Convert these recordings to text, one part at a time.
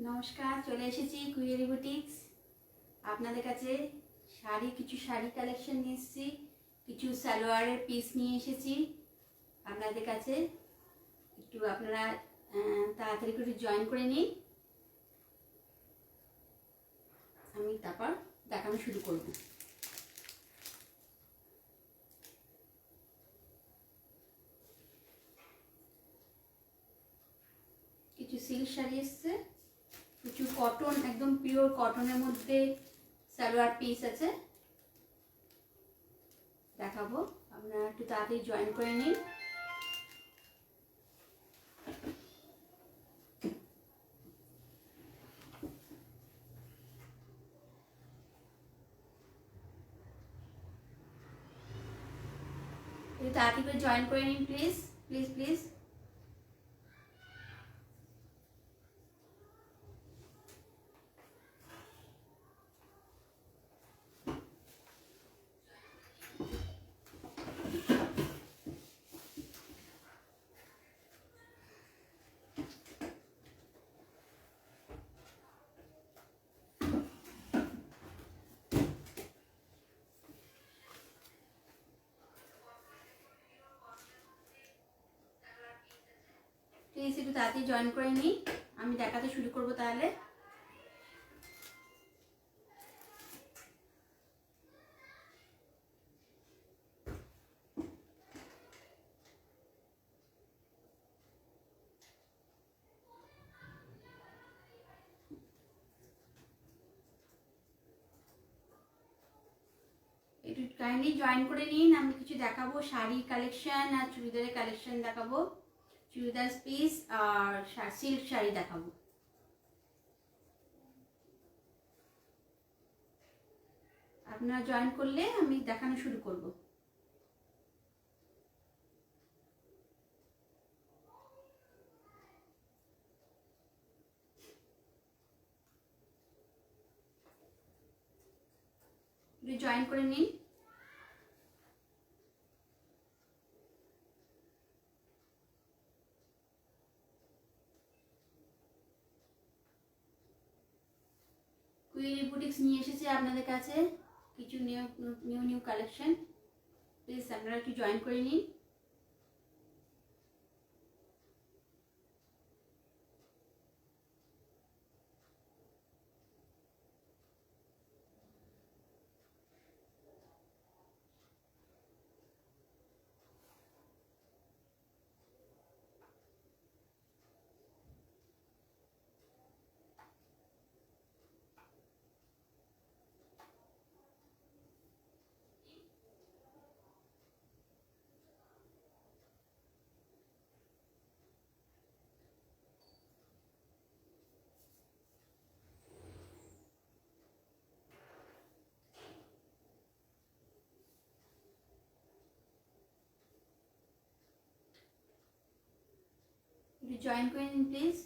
নমস্কার, চলে এসেছি কুইয়েরি বুটিক্স। আপনাদের কাছে কিছু শাড়ি কালেকশন নিয়ে এসেছি, কিছু সালোয়ারের পিস নিয়ে এসেছি আপনাদের কাছে। একটু আপনারা তাড়াতাড়ি করে জয়েন করে নিন, আমি তারপর দেখানো শুরু করব। কিছু সিল্ক শাড়ি এসছে, কিছু কটন, একদম পিওর কটনের মধ্যে সালোয়ার পিস আছে, দেখাবো। আপনারা একটু তাড়াতাড়ি জয়েন করে নিন। একটু তাড়াতাড়ি করে জয়েন করে নিন প্লিজ প্লিজ প্লিজ। প্লিজ একটু তাড়াতাড়ি জয়েন করে নিই, আমি দেখাতে শুরু করব তাহলে। একটু কাইন্ডলি জয়েন করে নিন, আমি কিছু দেখাবো শাড়ি কালেকশন আর চুড়িদারের কালেকশন দেখাবো, চুড়িদার পিস আর সিল্ক শাড়ি দেখাবো। আপনারা জয়েন করলে আমি দেখানো শুরু করব। জয়েন করে নিন। কুইয়েরি বুটিক্স নিয়ে এসেছে আপনাদের কাছে কিছু new new new collection, please আপনারা একটু জয়েন করে নিন। একটু জয়েন করে নিন প্লিজ।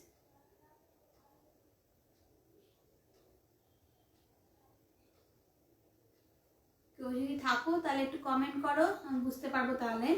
কেউ যদি থাকো তাহলে একটু কমেন্ট করো, আমি বুঝতে পারবো তাহলে।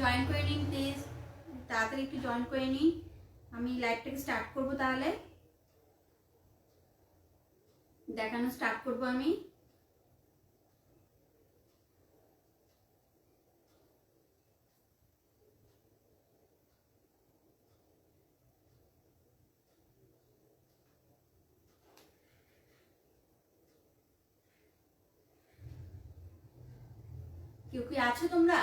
জয়েন করে নিন প্লিজ, তাড়াতাড়ি একটু জয়েন করে নিন, আমি লাইভটাকে স্টার্ট করব তাহলে, দেখানো স্টার্ট করব আমি। কেউ কি আছো তোমরা?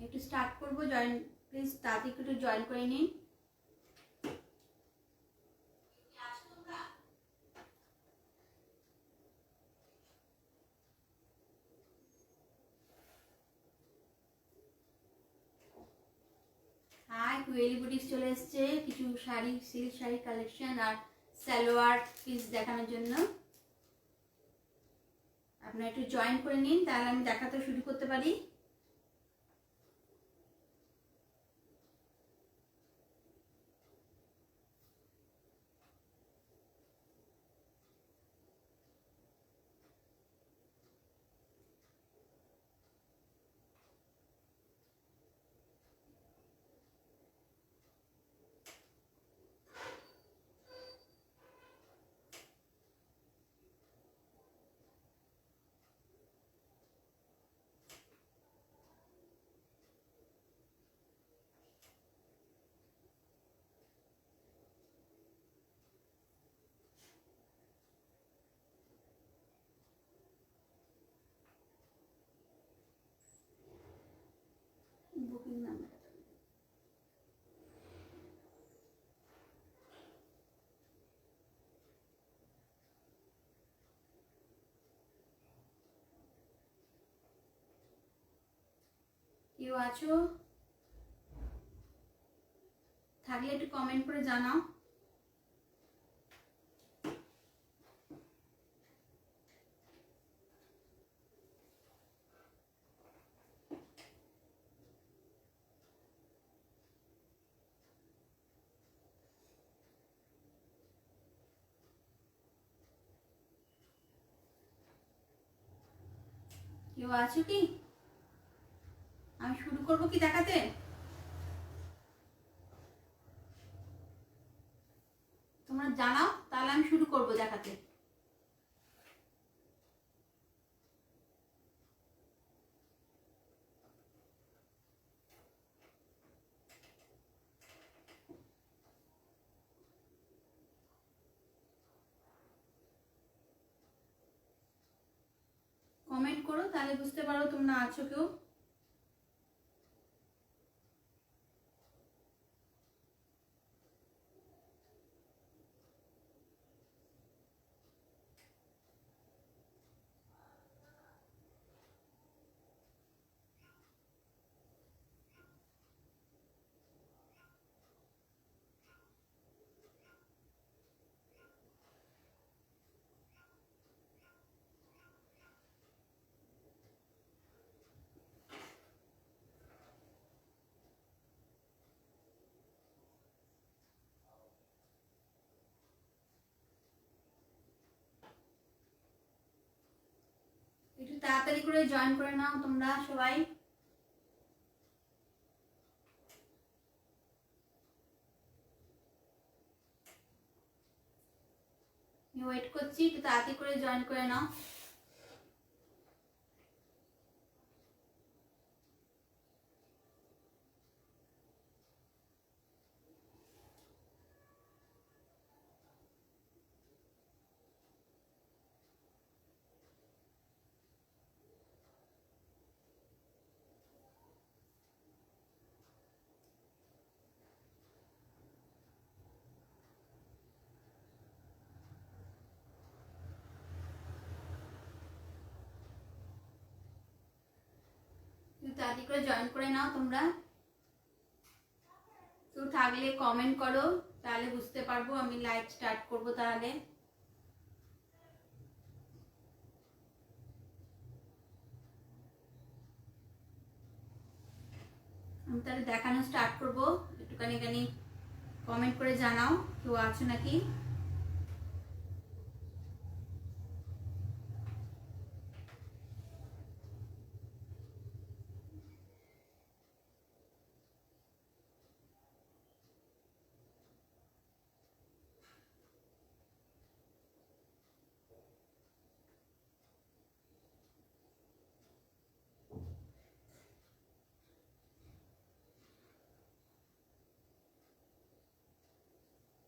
একটু স্টার্ট করবো, জয়েন প্লিজ তাড়াতাড়ি একটু জয়েন করে নিন। হাই, কুয়েলি বুটিক্স চলে এসছে কিছু শাড়ি, সিল্ক শাড়ি কালেকশন আর সালোয়ার পিস দেখানোর জন্য। আপনারা একটু জয়েন করে নিন, তাহলে আমি দেখাতে শুরু করতে পারি। বুকিং নাম্বার কেউ আছো? থাকলে একটু কমেন্ট করে জানাও। কেউ আছো কি? আমি শুরু করবো কি দেখাতে? তোমরা জানাও, তাহলে আমি শুরু করবো দেখাতে। কমেন্ট করো, তাহলে বুঝতে পারো তোমরা আছো কেউ। একটু তাড়াতাড়ি করে জয়েন করে নাও তোমরা সবাই। ওয়েট করছি, একটু তাড়াতাড়ি করে জয়েন করে নাও। একটু তাড়াতাড়ি করে জয়েন করে নাও তোমরা। তো থাকলে কমেন্ট করো, তাহলে বুঝতে পারবো আমি লাইভ স্টার্ট করব। তাহলে আমি তাহলে দেখানো স্টার্ট করব। একটুখানি কমেন্ট করে জানাও কেউ আছো নাকি।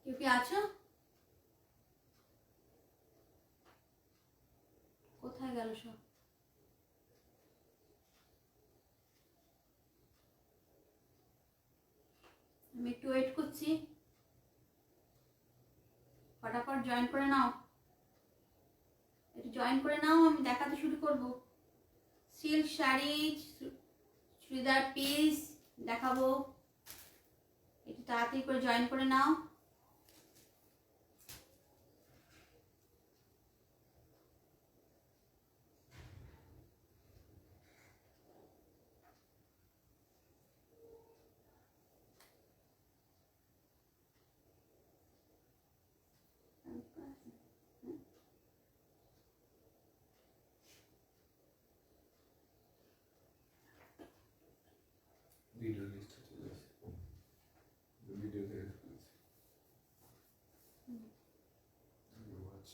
কেউ কি আছো? কোথায় গেল সব? আমি একটু ওয়েট করছি, ফটাফট জয়েন করে নাও, একটু জয়েন করে নাও, আমি দেখাতে শুরু করব। সিল্ক শাড়ি, চুড়িদার পিস দেখাবো, একটু তাড়াতাড়ি করে জয়েন করে নাও। ভিডিও লিস্ট চলে আসে, ভিডিও দেখে ফেলেছি। ওয়াচ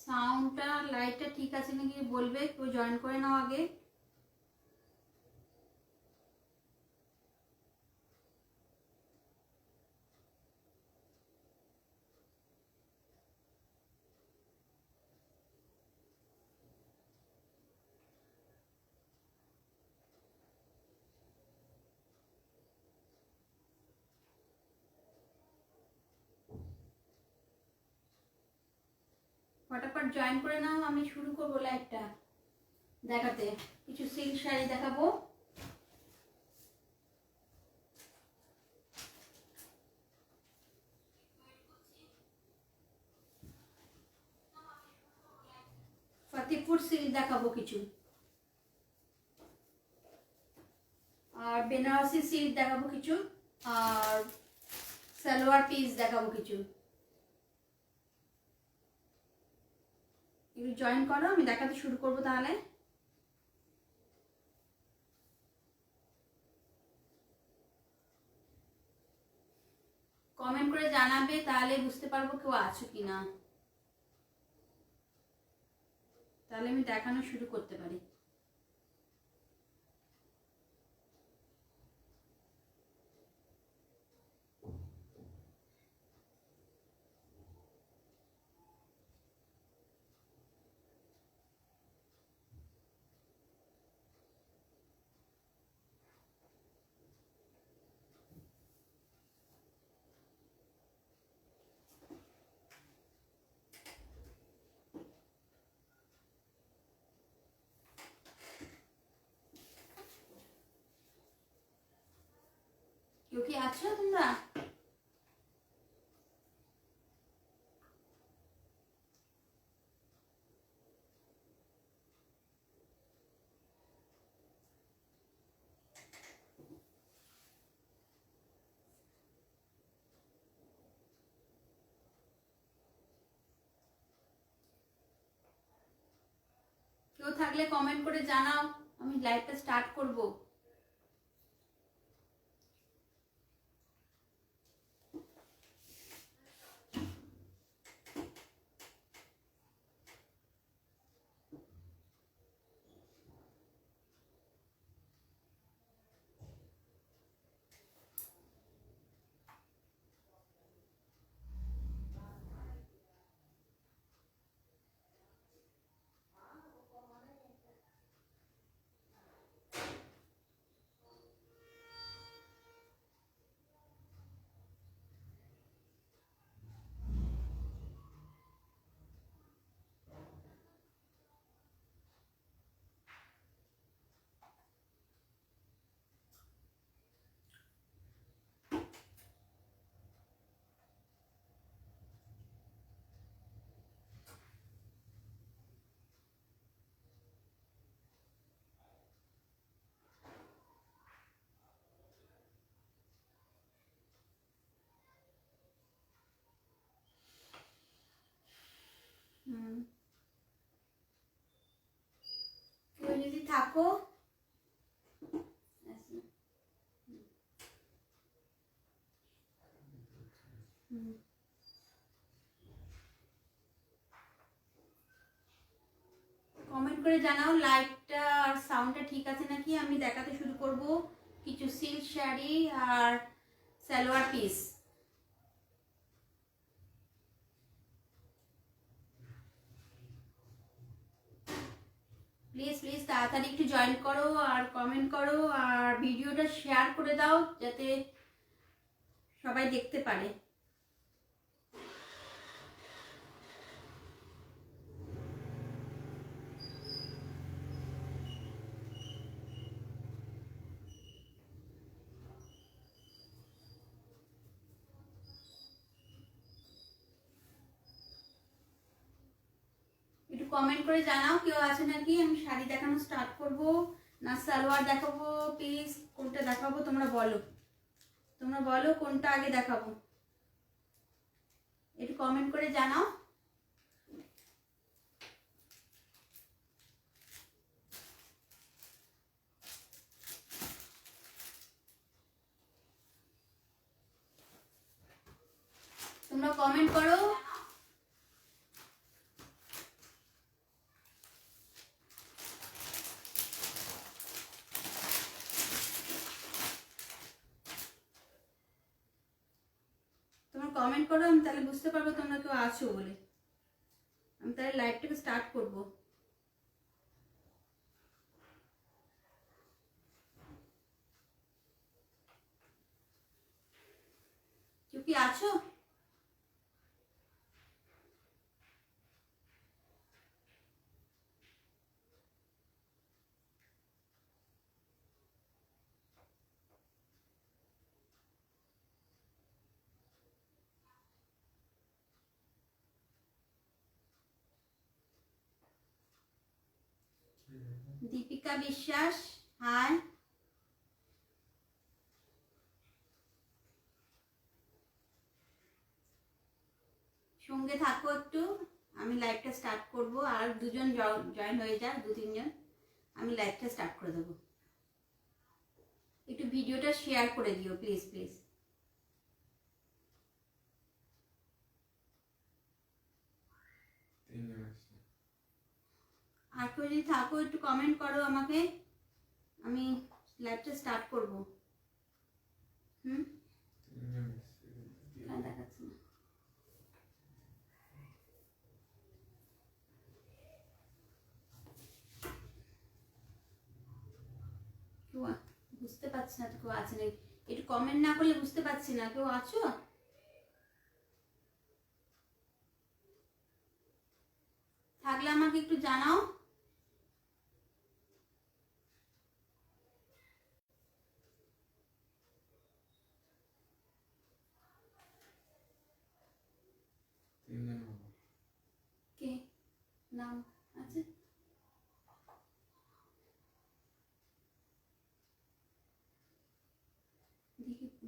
সাউন্ডটা লাইটটা ঠিক আছে নাকি বলবে, কেউ জয়েন করে নাও আগে। ফটাফট জয়েন করে নাও, আমি শুরু করবো লাইভটা দেখাতে। কিছু সিল্ক শাড়ি দেখাবো, ফতেপুর সিল্ক দেখাবো কিছু, আর বেনারসি সিল্ক দেখাবো কিছু, আর সালোয়ার পিস দেখাবো কিছু। একটু জয়েন করো, আমি দেখাতে শুরু করবো তাহলে। কমেন্ট করে জানাবে, তাহলে বুঝতে পারবো কেউ আছো কিনা, তাহলে আমি দেখানো শুরু করতে পারি। কেউ কি আছো তোমরা? কেউ থাকলে কমেন্ট করে জানাও, আমি লাইভটা স্টার্ট করব। কেউ যদি থাকো, কমেন্ট করে জানাও লাইটটা আর সাউন্ডটা ঠিক আছে নাকি, আমি দেখাতে শুরু করব। কিছু সিল্ক শাড়ি আর সালোয়ার পিস। প্লিজ প্লিজ তাড়াতাড়ি একটু জয়েন করো আর কমেন্ট করো আর ভিডিওটা শেয়ার করে দাও যাতে সবাই দেখতে পারে। একটু কমেন্ট করে জানাও কেউ আছে নাকি। আমি শাড়ি দেখানো স্টার্ট করব না সালোয়ার দেখাবো পিস, কোনটা দেখাবো তোমরা বলো। তোমরা বলো কোনটা আগে দেখাবো, একটু কমেন্ট করে জানাও। তোমরা কমেন্ট করো। তোমরা কমেন্ট করো, আমি তাহলে বুঝতে পারবো তোমরা কেউ আছো বলে। আমি তাহলে লাইভটাকে স্টার্ট করব। কেউ কি আছো? দীপিকা বিশ্বাস, হাই। সঙ্গে থাকো একটু, আমি লাইভটা স্টার্ট করব। আর দুজন জয়েন হয়ে যাক, 2-3 জন, আমি লাইভটা স্টার্ট করে দেবো। একটু ভিডিওটা শেয়ার করে দিও প্লিজ প্লিজ। আর কেউ যদি থাকো একটু কমেন্ট করো আমাকে, আমি লাইভটা স্টার্ট করব। দেখাচ্ছি না। কেউ বুঝতে পারছি না তো কেউ আছে নাকি, একটু কমেন্ট না করলে বুঝতে পারছি না কেউ আছো। থাকলে আমাকে একটু জানাও। কে নাম আছে?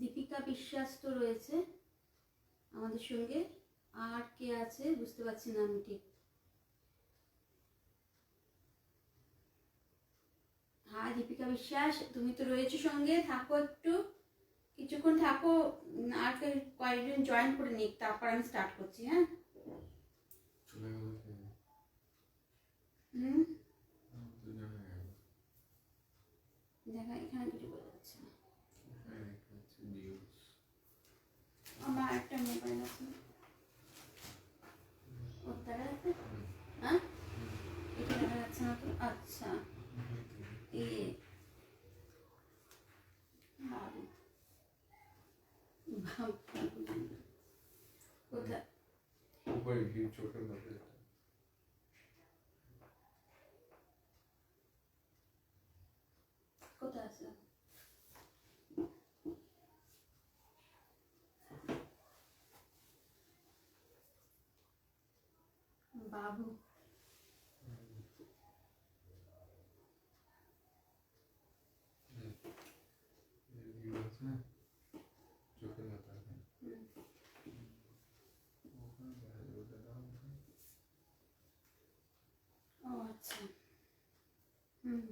দীপিকা বিশ্বাস তো রয়েছে আমাদের সঙ্গে, আর কে আছে বুঝতে পারছি না আমি ঠিক। হ্যাঁ দীপিকা বিশ্বাস তুমি তো রয়েছো সঙ্গে, থাকো একটু কিছুক্ষণ থাকো। আর কয়েকজন জয়েন করে নিক, তারপর আমি স্টার্ট করছি। হ্যাঁ দেখা এখানে কিছু বোঝা যাচ্ছে না। আমার একটা মোবাইল আছে ওর দেখা যাচ্ছে। হ্যাঁ এটা দেখা যাচ্ছে না তো। আচ্ছা এ কোথায়? চোখের মধ্যে কোথায় আছে? বাবু চোখের মাথা ও আচ্ছা হুম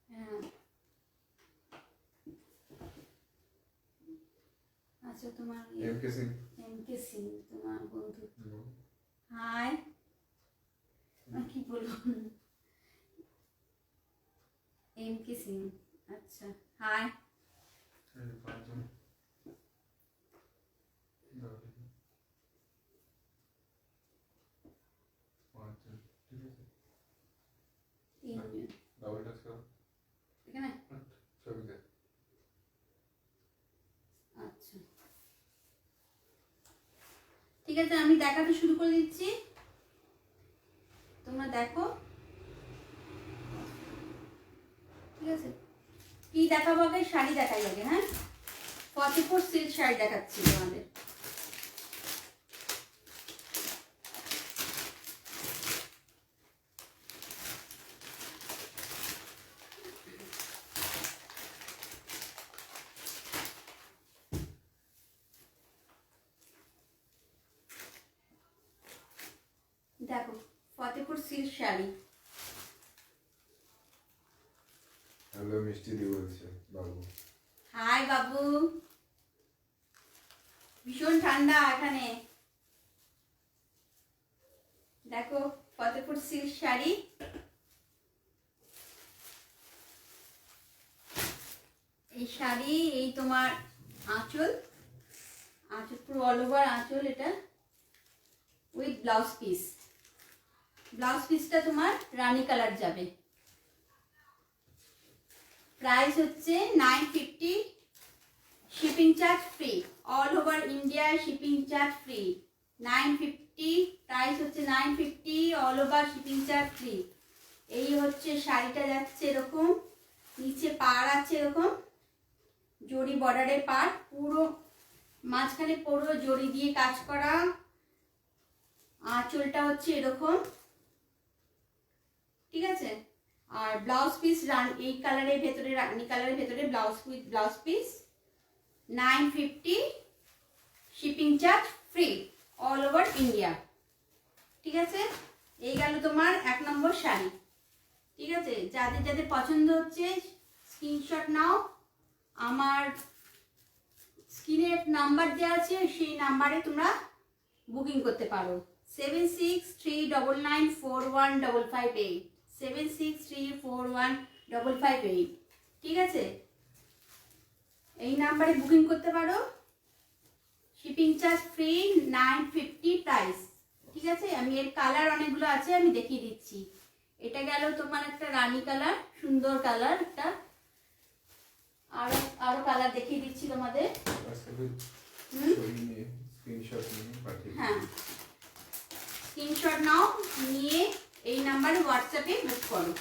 হ্যাঁ আচ্ছা তোমার এমকে সিং তোমার বন্ধু। হাই কি বলবো, এমকে সিং। আচ্ছা হাই। ঠিক আছে, আমি দেখাতে শুরু করে দিচ্ছি, তোমরা দেখো। ঠিক আছে, কি দেখাবো আগে? শাড়ি দেখাই আগে। হ্যাঁ, 44 সিল্ক শাড়ি দেখাচ্ছি তোমাদের। দেখো, 44 সিল্ক শাড়ি। হ্যালো, মিষ্টি দি বলছে বাবু। হাই বাবু, ভীষণ ঠান্ডা এখানে। দেখো, 44 সিল্ক শাড়ি। এই শাড়ি, এই তোমার আঁচল, আঁচল পুরো অল ওভার আঁচল, এটা উইথ ব্লাউজ পিস। ব্লাউজ পিসটা তোমার রানী কালার যাবে। প্রাইস হচ্ছে 950, shipping charge free, all over India shipping charge free. 950 price হচ্ছে, 950 all over shipping charge free. এই হচ্ছে শাড়িটা যাচ্ছে এরকম, নিচে পাড় আছে এরকম জরি বর্ডারের পাড়, পুরো মাঝখানে পুরো জরি দিয়ে কাজ করা। আঁচলটা হচ্ছে এরকম, ঠিক আছে। আর ব্লাউজ পিস এই কালারের ভেতরে, রানী কালারের ভেতরে blouse piece 950, shipping charge free, all over India. ঠিক আছে, এই গেল তোমার 1 নম্বর শাড়ি। ঠিক আছে, যাদের যাদের পছন্দ হচ্ছে স্ক্রিনশট নাও, আমার স্ক্রিনে নাম্বার দেওয়া আছে, সেই নাম্বারে তোমরা বুকিং করতে পারো। 7639941558, 76341558। ঠিক আছে, এই নাম্বারে বুকিং করতে পারো। Shipping charge free, 950 price. ঠিক আছে, আমি এর কালার অনেকগুলো আছে, আমি দেখিয়ে দিচ্ছি। এটা গেল তোমার একটা রানী কালার, সুন্দর কালার একটা। আরো আরো কালার দেখিয়ে দিচ্ছি তোমাদের। হ্যাঁ, স্ক্রিনশট নাও, নিয়ে এই নাম্বারে হোয়াটসঅ্যাপে বুক করো।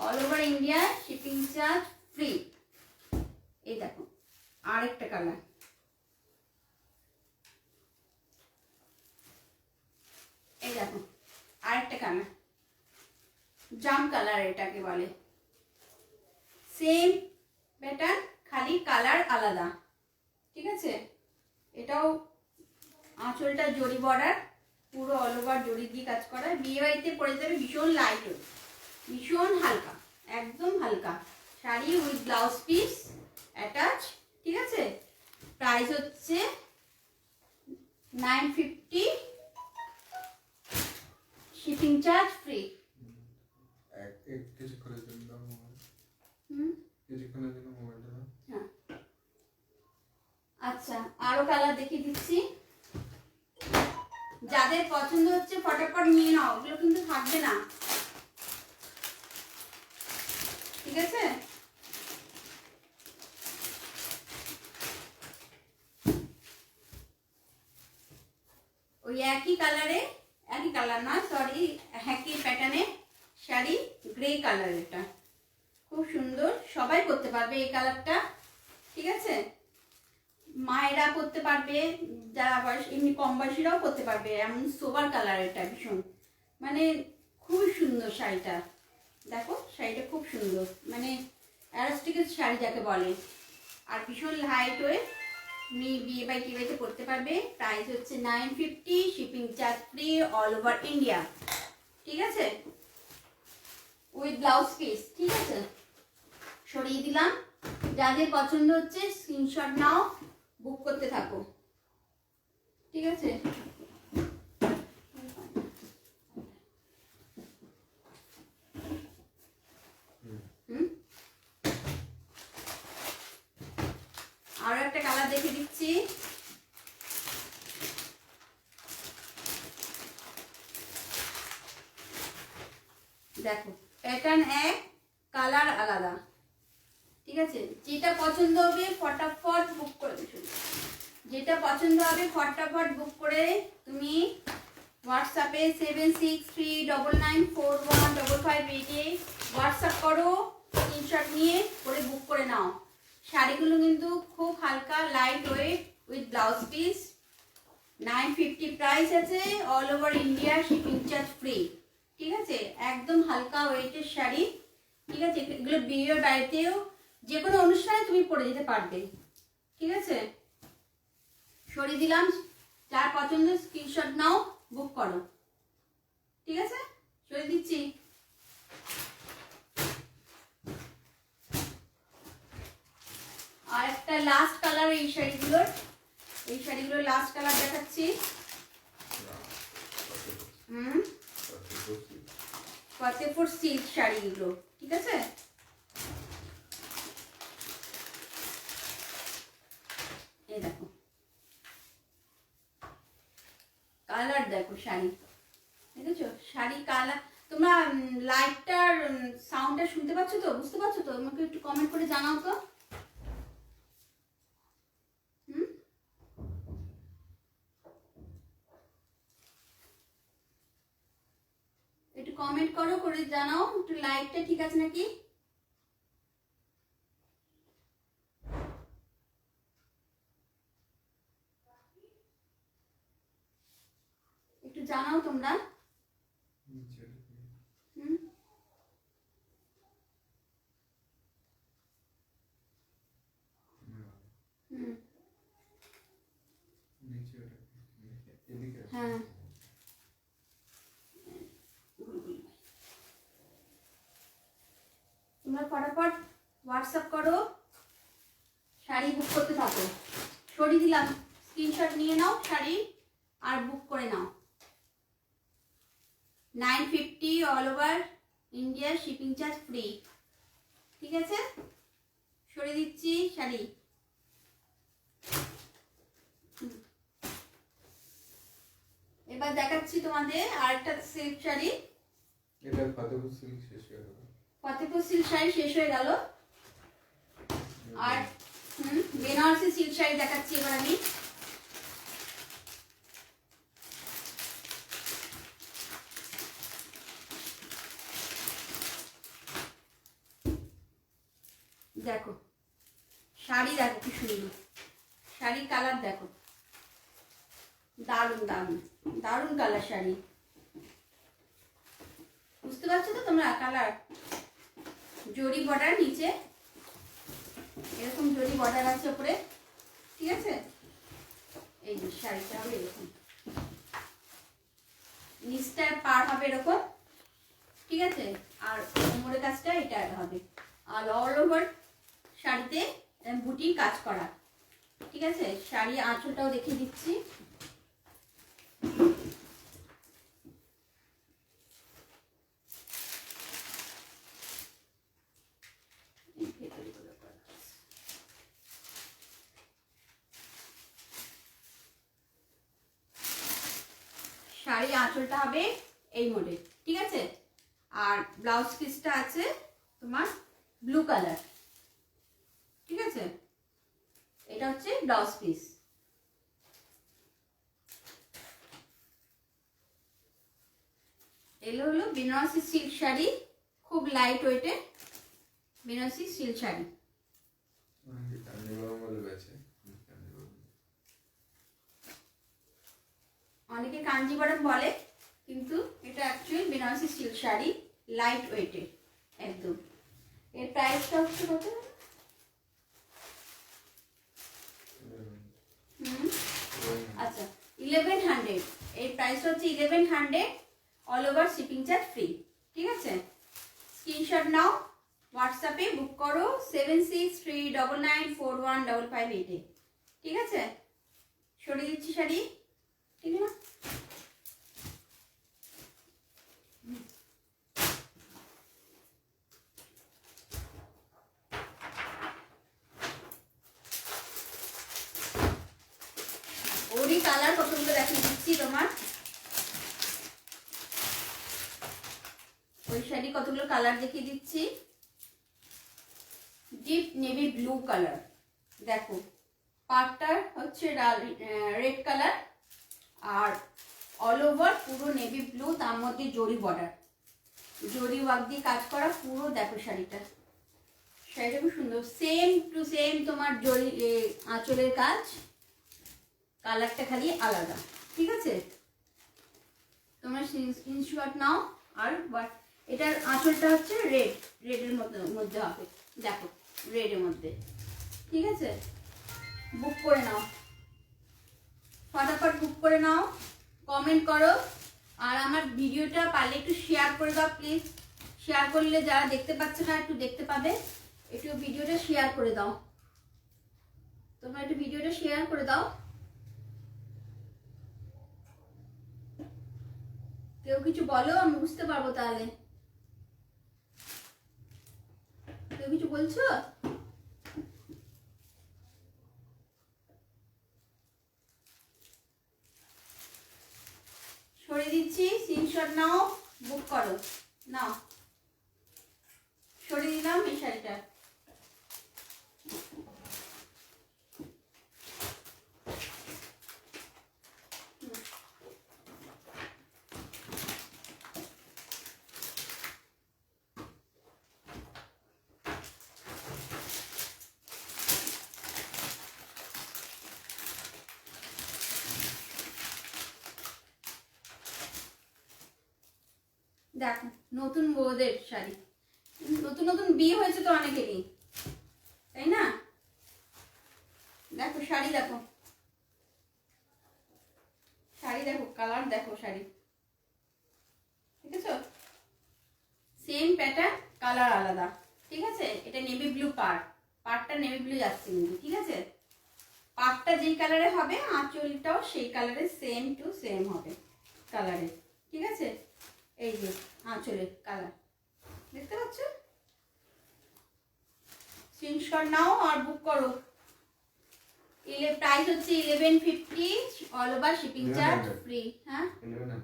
All over India shipping charge free. এই দেখো আরেকটা কালার, এই দেখো আরেকটা কালার, জাম কালার এটাকে বলে। সেম প্যাটার্ন, খালি কালার আলাদা। ঠিক আছে, এটাও আঁচলটা জরি বর্ডার, পুরো অল ওভার জরি দিয়ে কাজ করা। বিয়ে বাড়িতে পরে যাবে, ভীষণ লাইট, ভীষণ হালকা, একদম হালকা sari with blouse piece attach. ঠিক আছে, প্রাইস হচ্ছে 950, শিপিং চার্জ ফ্রি। আচ্ছা, আরো কালার দেখিয়ে দিচ্ছি। যাদের পছন্দ হচ্ছে ফটাফট নিয়ে নাও, ওগুলো কিন্তু থাকবে না। ঠিক আছে, ওই একই কালারে, একই কালার না সরি, একই প্যাটার্নে শাড়ি, গ্রে কালার। এটা খুব সুন্দর, সবাই করতে পারবে এই কালারটা। ঠিক আছে, মায়েরা করতে পারবে, যারা বয়স এমনি কম বয়সীরাও করতে পারবে। এমন সোবার কালার, এটা ভীষণ মানে খুবই সুন্দর শাড়িটা। দেখো শাড়িটা খুব সুন্দর, মানে অ্যারাস্টিকের শাড়ি যাকে বলে, আর ভীষণ লাইট ওয়েট। তুমি বিয়ে বাড়ি টিয়ে বাড়িতে করতে পারবে। প্রাইস হচ্ছে 950, shipping charge free, all over India. ঠিক আছে, উইথ ব্লাউজ পিস। ঠিক আছে, সরিয়ে দিলাম। যাদের পছন্দ হচ্ছে স্ক্রিনশট নাও, বুক করতে থাকো। ঠিক আছে, আরো একটা কালার দেখে দিচ্ছি। দেখো প্যাটার্ন এক, কালার আলাদা। ঠিক আছে, যেটা পছন্দ হবে ফটাফট বুক করে দিন। যেটা পছন্দ হবে ফটাফট বুক করে তুমি হোয়াটসঅ্যাপে 7639941558 হোয়াটসঅ্যাপ করো, স্ক্রিনশট নিয়ে করে বুক করে নাও। শাড়িগুলো কিন্তু খুব হালকা, light weight with blouse piece. 950 price আছে, all over India shipping charge free. ঠিক আছে, একদম হালকা ওয়েটের শাড়ি। ঠিক আছে, এগুলো বিয়ের বাড়িতেও যে কোনো অনুষ্ঠানে তুমি পরে যেতে পারবে। ঠিক আছে, সরিয়ে দিলাম, যার পছন্দ স্ক্রিনশট নাও, বুক করো। ঠিক আছে, সরিয়ে দিচ্ছি। আর একটা লাস্ট কালার এই শাড়িগুলোর, লাস্ট কালার দেখাচ্ছি। ফতেপুর সিল্ক শাড়িগুলো। ঠিক আছে, এই দেখো কালার, দেখো শাড়ি, দেখেছো শাড়ি কালার। তোমরা লাইটটার সাউন্ডটা শুনতে পাচ্ছ তো, বুঝতে পারছো তো? আমাকে একটু কমেন্ট করে জানাও তো। একটু কমেন্ট করো, করে জানাও একটু লাইটটা ঠিক আছে নাকি। একটু জানাও তোমরা। হ্যাঁ, তোমরা ফটাফট হোয়াটসঅ্যাপ করো, শাড়ি বুক করতে থাকো। সরিয়ে দিলাম, স্ক্রিনশট নিয়ে নাও শাড়ি আর বুক করে নাও। 950 all over India shipping charge free. ঠিক আছে, সরিয়ে দিচ্ছি শাড়ি। এবার দেখাচ্ছি তোমাদের আরেকটা সিল্ক শাড়ি। এটা ফতেপুর সিল্ক শেষ হয়ে গেল। ফতেপুর সিল্ক শাড়ি শেষ হয়ে গেল। আর বেনারসি সিল্ক শাড়ি দেখাচ্ছি এবার আমি। দেখো শাড়ি, দেখো কি সুন্দর শাড়ি, কালার দেখো, দারুন দারুন দারুন কালার শাড়ি। বুঝতে পারছো তো তোমরা? কালার জরি বর্ডার, নিচে এরকম জরি বর্ডার আছে উপরে। ঠিক আছে, এই যে শাড়িটা হবে এরকম, নিচটা পার হবে এরকম। ঠিক আছে, আর কোমরের কাজটা এটা হবে, আর অল ওভার শাড়িতে বুটির কাজ করা। ঠিক আছে, শাড়ি আঁচলটাও দেখিয়ে দিচ্ছি। শাড়ি আঁচলটা হবে এই মডেল। ঠিক আছে, আর ব্লাউজ পিসটা আছে তোমার ব্লু কালার। ঠিক আছে, এটা হচ্ছে ব্লাউজ পিস। এগুলো হলো বেনারসি সিল্ক শাড়ি, খুব লাইট ওয়েটে বেনারসি সিল্ক শাড়ি। অনেকে কাঞ্জিবরম বলে, কিন্তু এটা actually Banarasi silk sari, light ওয়েটে একদম। এর প্রাইসটা হচ্ছে কত? আচ্ছা 1100। এর প্রাইস হচ্ছে 1100, all over shipping charge free. ঠিক আছে, স্ক্রিনশট নাও, হোয়াটসঅ্যাপে বুক করো 7639941558। ঠিক আছে, সরিয়ে দিচ্ছি শাড়ি। ঠিক না, ওরই কালার কতগুলো দেখিয়ে দিচ্ছি তোমার। ওই শাড়ি কতগুলো কালার দেখিয়ে দিচ্ছি। ডিপ নেভি ব্লু কালার, দেখো পাটটা হচ্ছে রেড কালার, আর অল ওভার পুরো নেভি ব্লু, তার মধ্যে জরি বর্ডার, জরি ওয়ার্ক দিয়ে কাজ করা পুরো। দেখো শাড়িটা খুব সুন্দর, সেম টু সেম তোমার জরি আঁচলের কাজ, কালারটা খালি আলাদা। ঠিক আছে, তোমরা স্ক্রিনশট নাও। আর এটার আঁচলটা হচ্ছে রেডের মধ্যে হবে, দেখো রেডের মধ্যে। ঠিক আছে, বুক করে নাও, ফটাফট বুক করে নাও, কমেন্ট করো। আর আমার ভিডিওটা পারলে একটু শেয়ার করে দাও প্লিজ। শেয়ার করলে যারা দেখতে পাচ্ছে না একটু দেখতে পাবে। একটু ভিডিওটা শেয়ার করে দাও, তোমরা একটু ভিডিওটা শেয়ার করে দাও। কেউ কিছু বলো, আমি বুঝতে পারবো তাহলে। কেউ কিছু বলছো? সরিয়ে দিচ্ছি, স্ক্রিনশট নাও, বুক করো। নাও, সরিয়ে দিলাম এই শাড়িটা। দেখো নতুন বউদের শাড়ি, নতুন নতুন বিয়ে হয়েছে তো অনেকেরই, তাই না? দেখো শাড়ি, দেখো শাড়ি, দেখো কালার, দেখো শাড়ি, ঠিক আছে? সেম প্যাটার্ন, কালার আলাদা। ঠিক আছে, এটা নেভি ব্লু পাড়টা নেভি ব্লু যাচ্ছে কিন্তু। ঠিক আছে, পাড়টা যেই কালারে হবে আঁচলটাও সেই কালারে সেম টু সেম হবে কালারে। ঠিক আছে, এই যে আঁচলের কালার দেখতে পাচ্ছ। স্ক্রিনশট নাও আর বুক করো। প্রাইস হচ্ছে 1150, all over shipping charge free. হ্যাঁ 1100।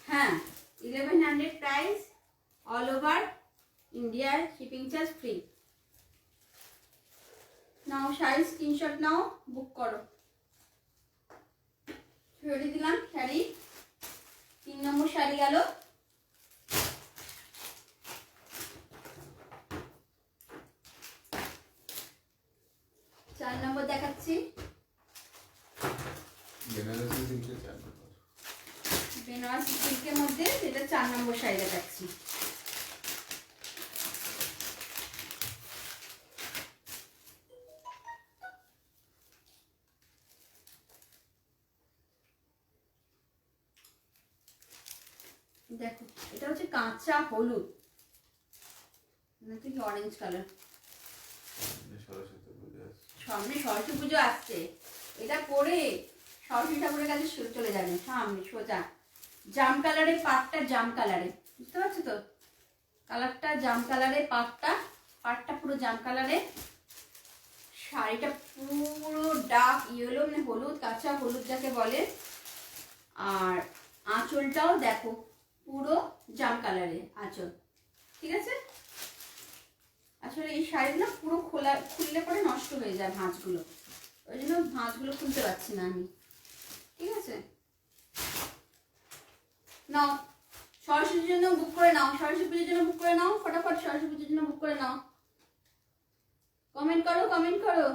হ্যাঁ 1100 প্রাইস, অল ওভার ইন্ডিয়ার শিপিং চার্জ ফ্রি। নাও শাড়ি স্ক্রিনশট নাও, বুক করো। ছেড়ে দিলাম শাড়ি, 3 নম্বর শাড়ি গেল। চার নম্বর দেখাচ্ছি, বেনারসি সিল্কের 4 নম্বর। বেনারসি সিল্কের মধ্যে যেটা 4 নম্বর শাড়ি দেখাচ্ছি। দেখো এটা হচ্ছে কাঁচা হলুদ, কি অরেঞ্জ কালার। সরস্বতী পুজো আসছে, সামনে সরস্বতী পুজো আসছে, এটা পরে সরস্বতী ঠাকুরের কাছে চলে যাবে সামনে সোজা। জাম কালারে পাটটা, জাম কালারে, বুঝতে পারছো তো? কালারটা জাম কালারে, পাটটা পুরো জাম কালারে, শাড়িটা পুরো ডার্ক ইয়েলো, মানে হলুদ, কাঁচা হলুদ যাকে বলে। আর আঁচলটাও দেখো পুরো জাম কালারে আঁচল। ঠিক আছে, আসলে এই শাড়িগুলো পুরো খুললে পরে নষ্ট হয়ে যায় ভাঁজগুলো, ওই জন্য ভাঁজগুলো খুলতে পারছি না আমি। ঠিক আছে, নাও সরস্বতীর জন্য বুক করে নাও, সরস্বতী পুজোর জন্য বুক করে নাও, ফটাফট সরস্বতী পুজোর জন্য বুক করে নাও। কমেন্ট করো, কমেন্ট করো,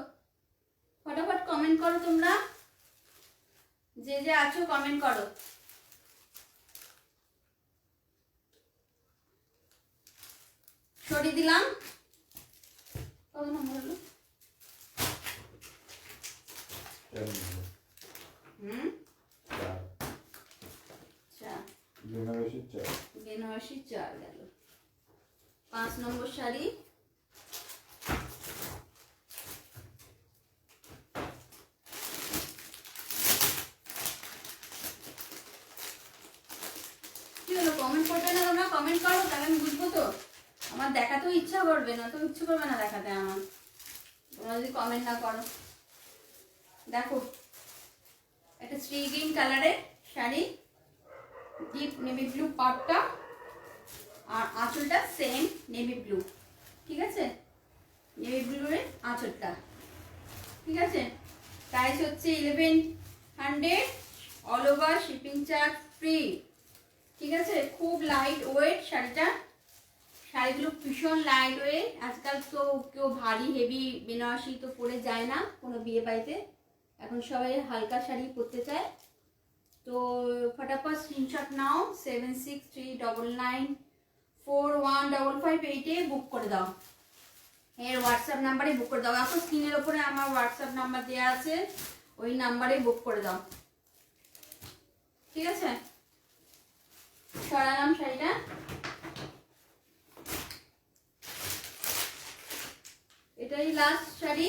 ফটাফট কমেন্ট করো, তোমরা যে যে আছো কমেন্ট করো। সরিয়ে দিলাম। কত নম্বর হলো? 4 নম্বর। 4 বেনারসি 4, বেনারসি 4 গেল। 5 নম্বর শাড়ি, কি হলো? কমেন্ট করবে না তোমরা? কমেন্ট করো, তাহলে আমি বুঝবো তো। আমার দেখাতেও ইচ্ছা করবে না, তো ইচ্ছে করবে না দেখাতে আমার, তোমরা যদি কমেন্ট না করো। দেখো একটা স্ট্রি গ্রিন কালারের শাড়ি, ডিপ নেভি ব্লু পাটটা, আর আঁচলটা সেম নেভি ব্লু। ঠিক আছে, নেভি ব্লু শাড়িগুলোর আঁচলটা, ঠিক আছে। প্রাইস হচ্ছে 1100, all over shipping charge free, ঠিক আছে। খুব লাইট ওয়েট শাড়িটা, শাড়িগুলো ভীষণ লাইট ওয়েট। আজকাল তো কেউ ভারী হেভি বেনারসি তো পরে যায় না কোনো বিয়ে বাড়িতে, এখন সবাই হালকা শাড়ি পরতে চায়। তো ফটাফট স্ক্রিনশট নাও, 7639941558-এ বুক করে দাও, এর হোয়াটসঅ্যাপ নাম্বারে বুক করে দাও। এখন স্ক্রিনের ওপরে আমার হোয়াটসঅ্যাপ নাম্বার দেওয়া আছে, ওই নাম্বারে বুক করে দাও, ঠিক আছে। সরালাম শাড়িটা। এটাই লাস্ট শাড়ি।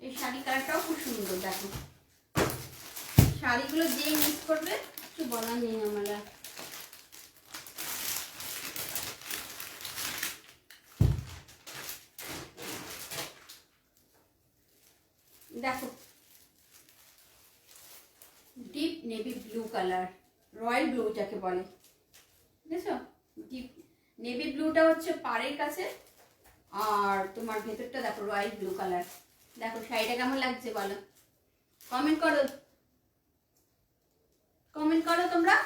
এই শাড়ি কালারটাও খুব সুন্দর, দেখো। শাড়িগুলো যে মিস করবে কিছু বলা নেই আমার। দেখো deep navy blue colour, royal blue যাকে বলে, বুঝেছো। ডিপ নেভি ব্লুটা হচ্ছে পাড়ের কাছে, আর তোমার ভেতরটা দেখো রয়্যাল ব্লু কালার। দেখো শাড়িটা কেমন লাগছে বলো, কমেন্ট করো, কমেন্ট করো তোমরা।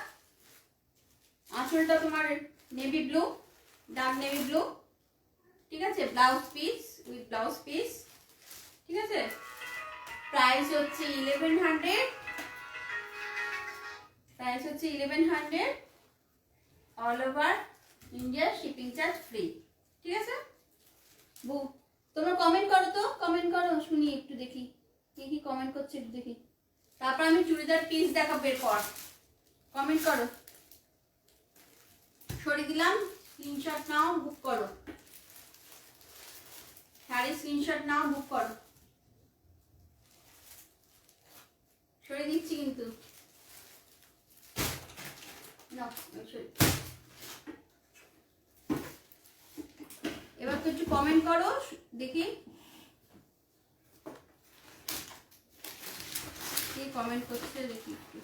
আঁচলটা তোমার navy blue, dark navy blue, ঠিক আছে। Blouse piece with blouse piece, ঠিক আছে। প্রাইস হচ্ছে 1100, প্রাইস হচ্ছে 1100, all over India shipping charge free, ঠিক আছে। তোমরা কমেন্ট করো তো, কমেন্ট করো, শুনি একটু, দেখি কি কি কমেন্ট করছে একটু দেখি, তারপর আমি চুড়িদার পিস দেখাবো এরপর। কমেন্ট করো, সরিয়ে দিলাম, স্ক্রিনশট নাও, বুক করো, শাড়ি স্ক্রিনশট নাও, বুক করো। সরিয়ে দিচ্ছি কিন্তু, এবার তো একটু কমেন্ট করো দেখি কি কমেন্ট করছে, দেখি একটু।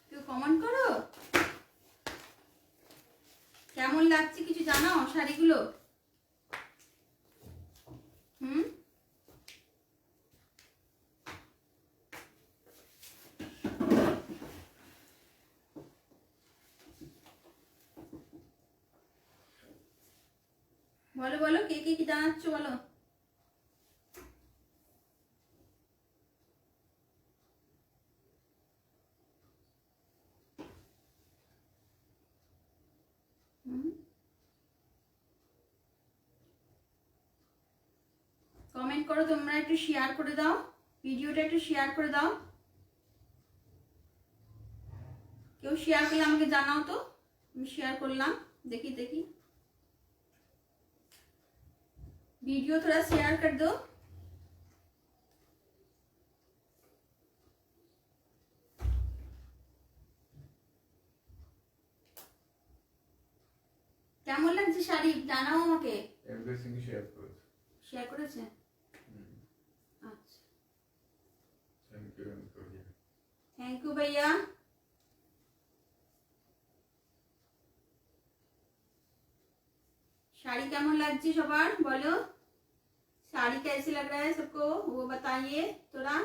কেউ কমেন্ট করো, কেমন লাগছে কিছু জানাও শাড়িগুলো। বলো বলো, কে কে কি জানাচ্ছ বলো। কমেন্ট করো তোমরা, একটু শেয়ার করে দাও, ভিডিওটা একটু শেয়ার করে দাও। কেউ শেয়ার করলে আমাকে জানাও তো, আমি শেয়ার করলাম, দেখি দেখি। वीडियो थोड़ा शेयर कर दो। কেমন লাগছে শাড়ি জানাও আমাকে। এভরিথিং শেয়ার করেছে। শেয়ার করেছে? আচ্ছা, থ্যাংক ইউ ভাইয়া। साड़ी कैमन लगती सबार बोलो, साड़ी कैसी लग रहा है सबको वो बताइए थोड़ा।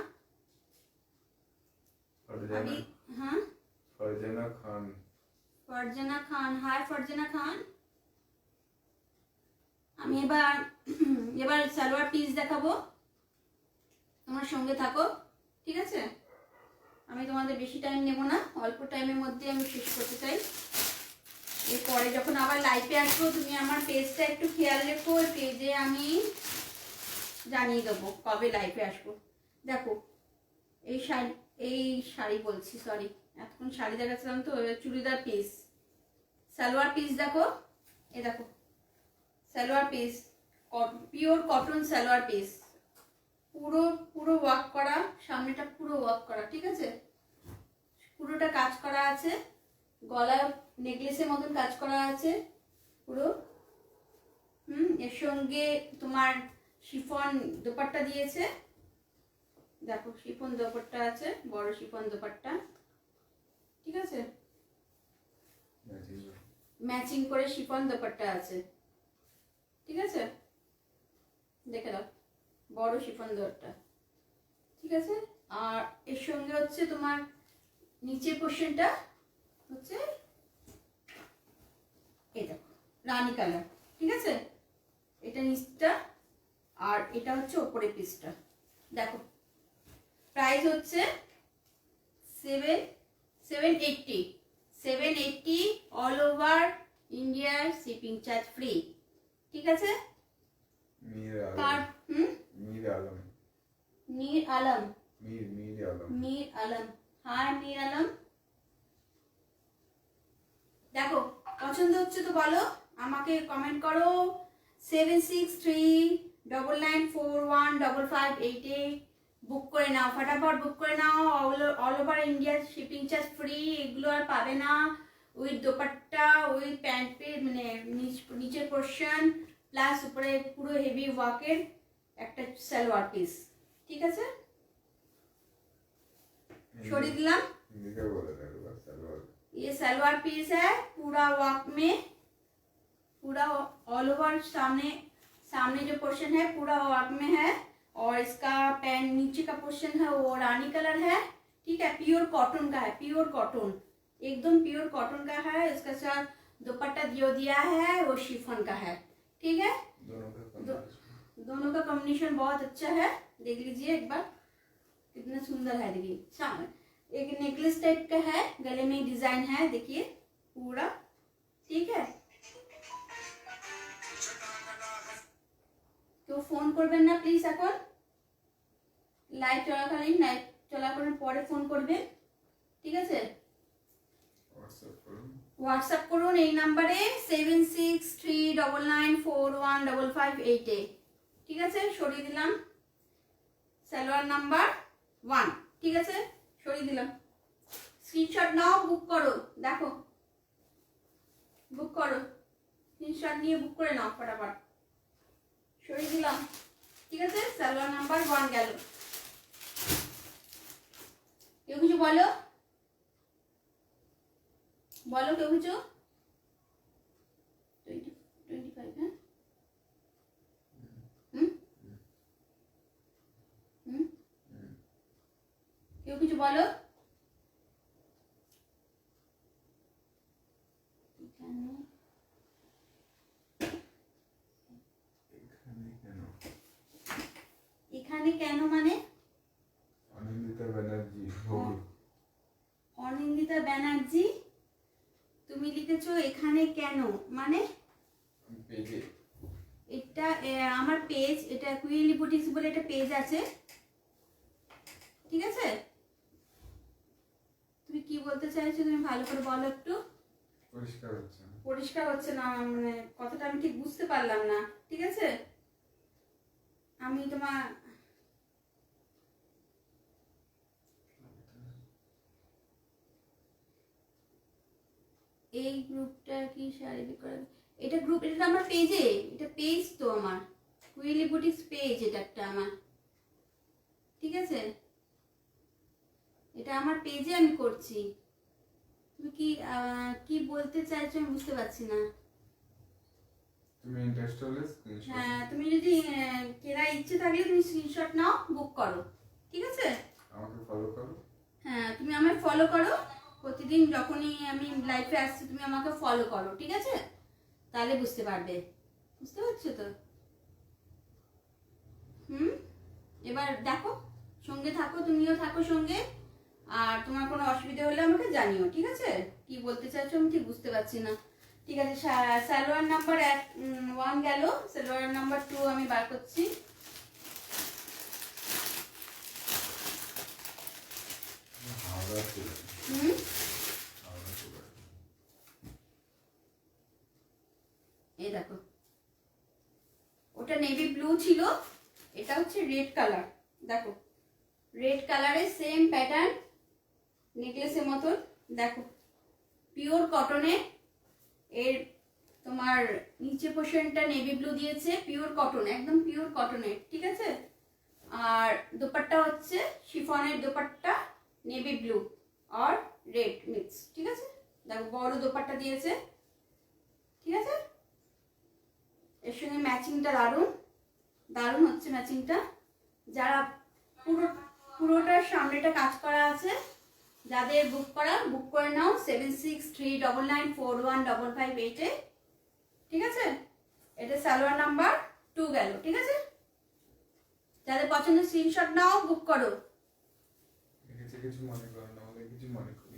अभी हाँ, फरजाना खान। फरजाना खान, हाय फरजाना खान। আমি এবার সালোয়ার পিস দেখাবো, তোমার সঙ্গে থাকো, ঠিক আছে। আমি তোমাদের বেশি টাইম নেব না, অল্প টাইমের মধ্যে আমি শেষ করতে চাই। এরপরে যখন আবার লাইভে আসবো তুমি আমার পেজটা একটু খেয়াল রেখো, পেজে আমি জানিয়ে দেবো কবে লাইভে আসবো। দেখো এই শাড়ি বলছি, সরি এতক্ষণ শাড়ি দেখাচ্ছিলাম তো, চুড়িদার পিস, সালোয়ার পিস দেখো, এ দেখো salwar piece, pure cotton salwar piece, পুরো পুরো ওয়ার্ক করা, সামনেটা পুরো ওয়ার্ক করা, ঠিক আছে। পুরোটা কাজ করা আছে, গলায় নেকলেসের মতন কাজ করা আছে, পুরো। এর সঙ্গে তোমার শিফন দোপাট্টা দিয়েছে, দেখো শিফন দোপাট্টা আছে, বড় শিফন দোপাট্টা, ঠিক আছে, ম্যাচিং করে শিফন দোপাট্টা আছে, ঠিক আছে, দেখে দাও বড় শিফন দোপাট্টা, ঠিক আছে। আর এর সঙ্গে হচ্ছে তোমার নিচের পোর্শনটা হচ্ছে এই দেখো রানী কালার, ঠিক আছে, এটা নিচটা আর এটা হচ্ছে ওপরের পিসটা। দেখো প্রাইস হচ্ছে 780 অল ওভার ইন্ডিয়ার শিপিং চার্জ ফ্রি, ঠিক আছে। মীর কার আলম, মীর আলম, নীর আলম, মীর আলম, নীর আলম, হাই নীর আলম। দেখো পছন্দ হচ্ছে তো বলো, আমাকে কমেন্ট করো 7639941558 বুক করে নাও, ফটাফট বুক করে নাও। All over India shipping charge free, এগুলো আর পাবে না। উইথ দোপাট্টা, উইথ প্যান্ট, মানে নিচের পোর্শন প্লাস উপরে পুরো হেভি ওয়ার্কের একটা সালোয়ার পিস, ঠিক আছে। সরিয়ে दिलाम। हिंदी बोला था बस सलवार। ये सलवार पीस है पूरा वर्क में, पूरा ऑल ओवर सामने जो पोर्शन है पूरा वर्क में है, और इसका पैंट नीचे का पोर्शन है वो रानी कलर है, ठीक है, प्योर कॉटन का है, प्योर कॉटन, एकदम प्योर कॉटन का है। इसका साथ दुपट्टा जो दिया है वो शिफॉन का है, ठीक है। दोनों का कॉम्बिनेशन बहुत अच्छा है, देख लीजिए एक बार कितना सुंदर है। देखिए एक नेकलेस टाइप का है, गले में डिजाइन है, देखिए पूरा, ठीक है। तो फोन করবেন না প্লিজ, এখন লাইভ চলাকালীন, লাইভ চলাকালীন পরে ফোন করবেন, ঠিক আছে। হোয়াটসঅ্যাপ করুন এই নাম্বারে 7639941558, ঠিক আছে। সরিয়ে দিলাম সালোয়ার নাম্বার 1, ঠিক আছে, সরিয়ে দিলাম। স্ক্রিনশট নাও, বুক করো, দেখো বুক করো, স্ক্রিনশট নিয়ে বুক করে নাও ফটাফট। সরিয়ে দিলাম, ঠিক আছে, সালোয়ার নাম্বার 1 গেল। কেউ কিছু বলো, বলো কেউ কিছু। 25, হ্যাঁ, কেউ কিছু বলো। এখানে কেন মানে অনিন্দিতা ব্যানার্জি, অনিন্দিতা ব্যানার্জি তুমি লিখেছো এখানে কেন মানে পেজে, এটা আমার পেজ, এটা কুইলি বুটিক্স বলে একটা পেজ আছে, ঠিক আছে। তুমি কি বলতে চাইছো, তুমি ভালো করে বলো একটু। পরিষ্কার হচ্ছে না, মানে কথাটা আমি ঠিক বুঝতে পারলাম না, ঠিক আছে। আমি তোমার এই গ্রুপটা কি শাড়ি বিক্রয়, এটা গ্রুপ, এটা আমার পেজে, এটা পেজ তো আমার কুইলি বুটিক্স পেজ, এটা একটা আমার, ঠিক আছে, এটা আমার পেজে আমি করছি। তুমি কি বলতে চাইছো আমি বুঝতে পারছি না। তুমি ইন্টারেস্ট হলে স্ক্রিনশট, হ্যাঁ, তুমি যদি কেনার ইচ্ছে থাকলে তুমি স্ক্রিনশট নাও, বুক করো, ঠিক আছে। আমাকে ফলো করো, হ্যাঁ তুমি আমায় ফলো করো, প্রতিদিন যখনই আমি লাইভে আসছি তুমি আমাকে ফলো করো, ঠিক আছে, তাহলে বুঝতে পারবে, বুঝতে পারছো তো। এবার দেখো, সঙ্গে থাকো, তুমিও থাকো সঙ্গে, আর তোমার কোনো অসুবিধা হলে আমাকে জানিও, ঠিক আছে। কি বলতে চাইছো আমি ঠিক বুঝতে পারছি না, ঠিক আছে। সালোয়ার নাম্বার 1 গেল, সালোয়ার নাম্বার 2 আমি বার করছি। এই দেখো, ওটা নেভি ব্লু ছিল, এটা হচ্ছে রেড কালার, দেখো রেড কালারের সেম প্যাটার্ন, নেকলেসের মতন, দেখো পিওর কটনের, এর তোমার নিচে পোর্শনটা নেভি ব্লু দিয়েছে, পিওর কটন, একদম পিওর কটনের, ঠিক আছে। আর দোপাট্টা হচ্ছে শিফনের দোপাট্টা, নেভি ব্লু আর রেড মিক্স, ঠিক আছে। দেখো বড় দোপাট্টা দিয়েছে, ঠিক আছে। এর সঙ্গে ম্যাচিংটা দারুণ দারুণ হচ্ছে ম্যাচিংটা। যারা পুরোটার সামনেটা কাজ করা আছে, যাদের বুক করে নাও 7639941555 ঠিক আছে। এটা সালোয়ার নাম্বার 2 গেল, ঠিক আছে। যাদের পছন্দ স্ক্রিনশট নাও, বুক করো। কিছু মনে করো না, আমি কিছু মনে করি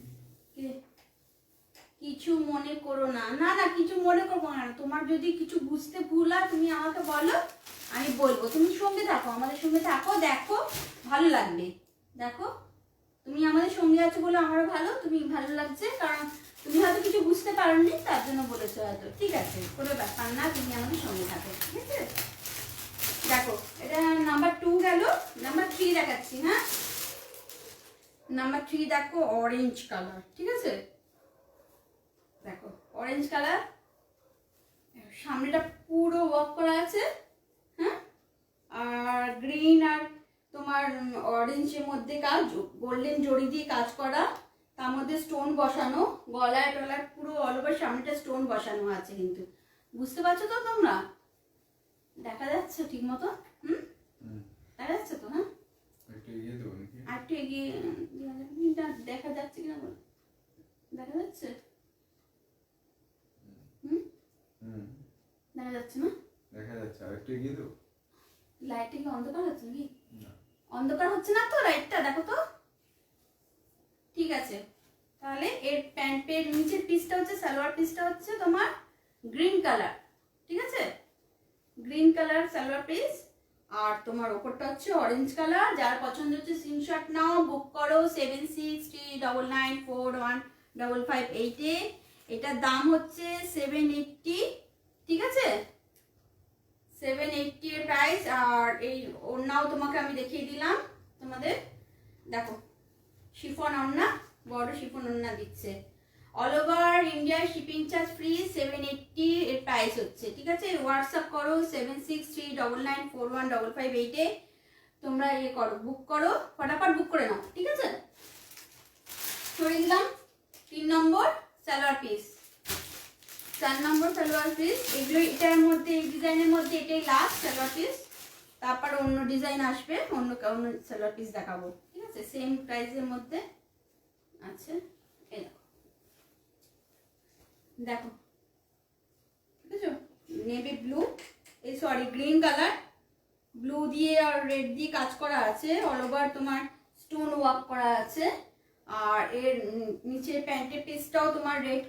কিছু মনে করো না, না না কিছু মনে করবো না। তোমার যদি কিছু বুঝতে ভুল হয় তুমি আমাকে বলো, আমি বলবো। তুমি সঙ্গে থাকো, আমাদের সঙ্গে থাকো, দেখো ভালো লাগবে। দেখো তুমি আমাদের সঙ্গে আছো বলে আমারও তুমি ভালো লাগছে, কারণ তুমি হয়তো কিছু বুঝতে পারোনি, তার জন্য বলেছো হয়তো, ঠিক আছে, কোনো ব্যাপার না, তুমি আমাদের সঙ্গে থাকো, ঠিক আছে। দেখো এটা নাম্বার 2 গেল, নাম্বার 3 দেখাচ্ছি। হ্যাঁ, নাম্বার 3 দেখো, অরেঞ্জ কালার, ঠিক আছে। দেখো অরেঞ্জ কালার, সামনেটা পুরো ওয়ার্ক করা আছে। হ্যাঁ, আর গ্রিন আর তোমার অরেঞ্জের মধ্যে কাজ, গোল্ডেন জড়ি দিয়ে কাজ করা, তার মধ্যে স্টোন বসানো, গলায় টলায় পুরো অল ওভার সামনেটা স্টোন বসানো আছে। কিন্তু বুঝতে পারছো তো তোমরা? দেখা যাচ্ছে ঠিক মতো? দেখা যাচ্ছে তো? হ্যাঁ, একটু এগিয়ে দেবো নাকি? আর একটু এগিয়ে দেখা যাচ্ছে কিনা বলো, দেখা যাচ্ছে? দেখা যাচ্ছে না? দেখা যাচ্ছে, আর একটু এগিয়ে দেবো। লাইটটা কি অন্ধকার হচ্ছে নাকি? না, অন্ধকার হচ্ছে না তো লাইটটা, দেখো তো। ঠিক আছে, তাহলে এর প্যান্টের নিচের পিসটা হচ্ছে, সালোয়ার পিসটা হচ্ছে তোমার গ্রিন কালার, ঠিক আছে। গ্রিন কালার সালোয়ার পিস, আর তোমার ওপরটা হচ্ছে অরেঞ্জ কালার। যার পছন্দ হচ্ছে স্ক্রিনশট নাও, বুক করো 7639941555 এটার দাম হচ্ছে 780, ঠিক আছে। 780 এর প্রাইস। আর এই ওড়নাও তোমাকে আমি দেখিয়ে দিলাম তোমাদের, দেখো শিফন ওড়না, বড় শিফন ওড়না দিচ্ছে। All over India shipping charge free, 780 এর প্রাইস হচ্ছে, ঠিক আছে। হোয়াটসঅ্যাপ করো 7639941555 তোমরা ইয়ে করো, বুক করো, ফটাফট বুক করে নাও, ঠিক আছে। সরিয়ে দিলাম 3 নম্বর সালোয়ার পিস, 4 নম্বর সালোয়ার পিস। এগুলো এটার মধ্যে, এই ডিজাইনের মধ্যে এটাই লাস্ট সালোয়ার পিস, তারপর অন্য ডিজাইন আসবে, অন্য সালোয়ার পিস দেখাবো, ঠিক আছে, সেম প্রাইসের মধ্যে আছে। এই দেখো, ঠিক আছে, নেভি ব্লু, এই সরি গ্রিন কালার, ব্লু দিয়ে আর রেড দিয়ে কাজ করা আছে, অল ওভার তোমার স্টোন ওয়ার্ক করা আছে। আর এর নিচের প্যান্টের পিসটাও তোমার রেড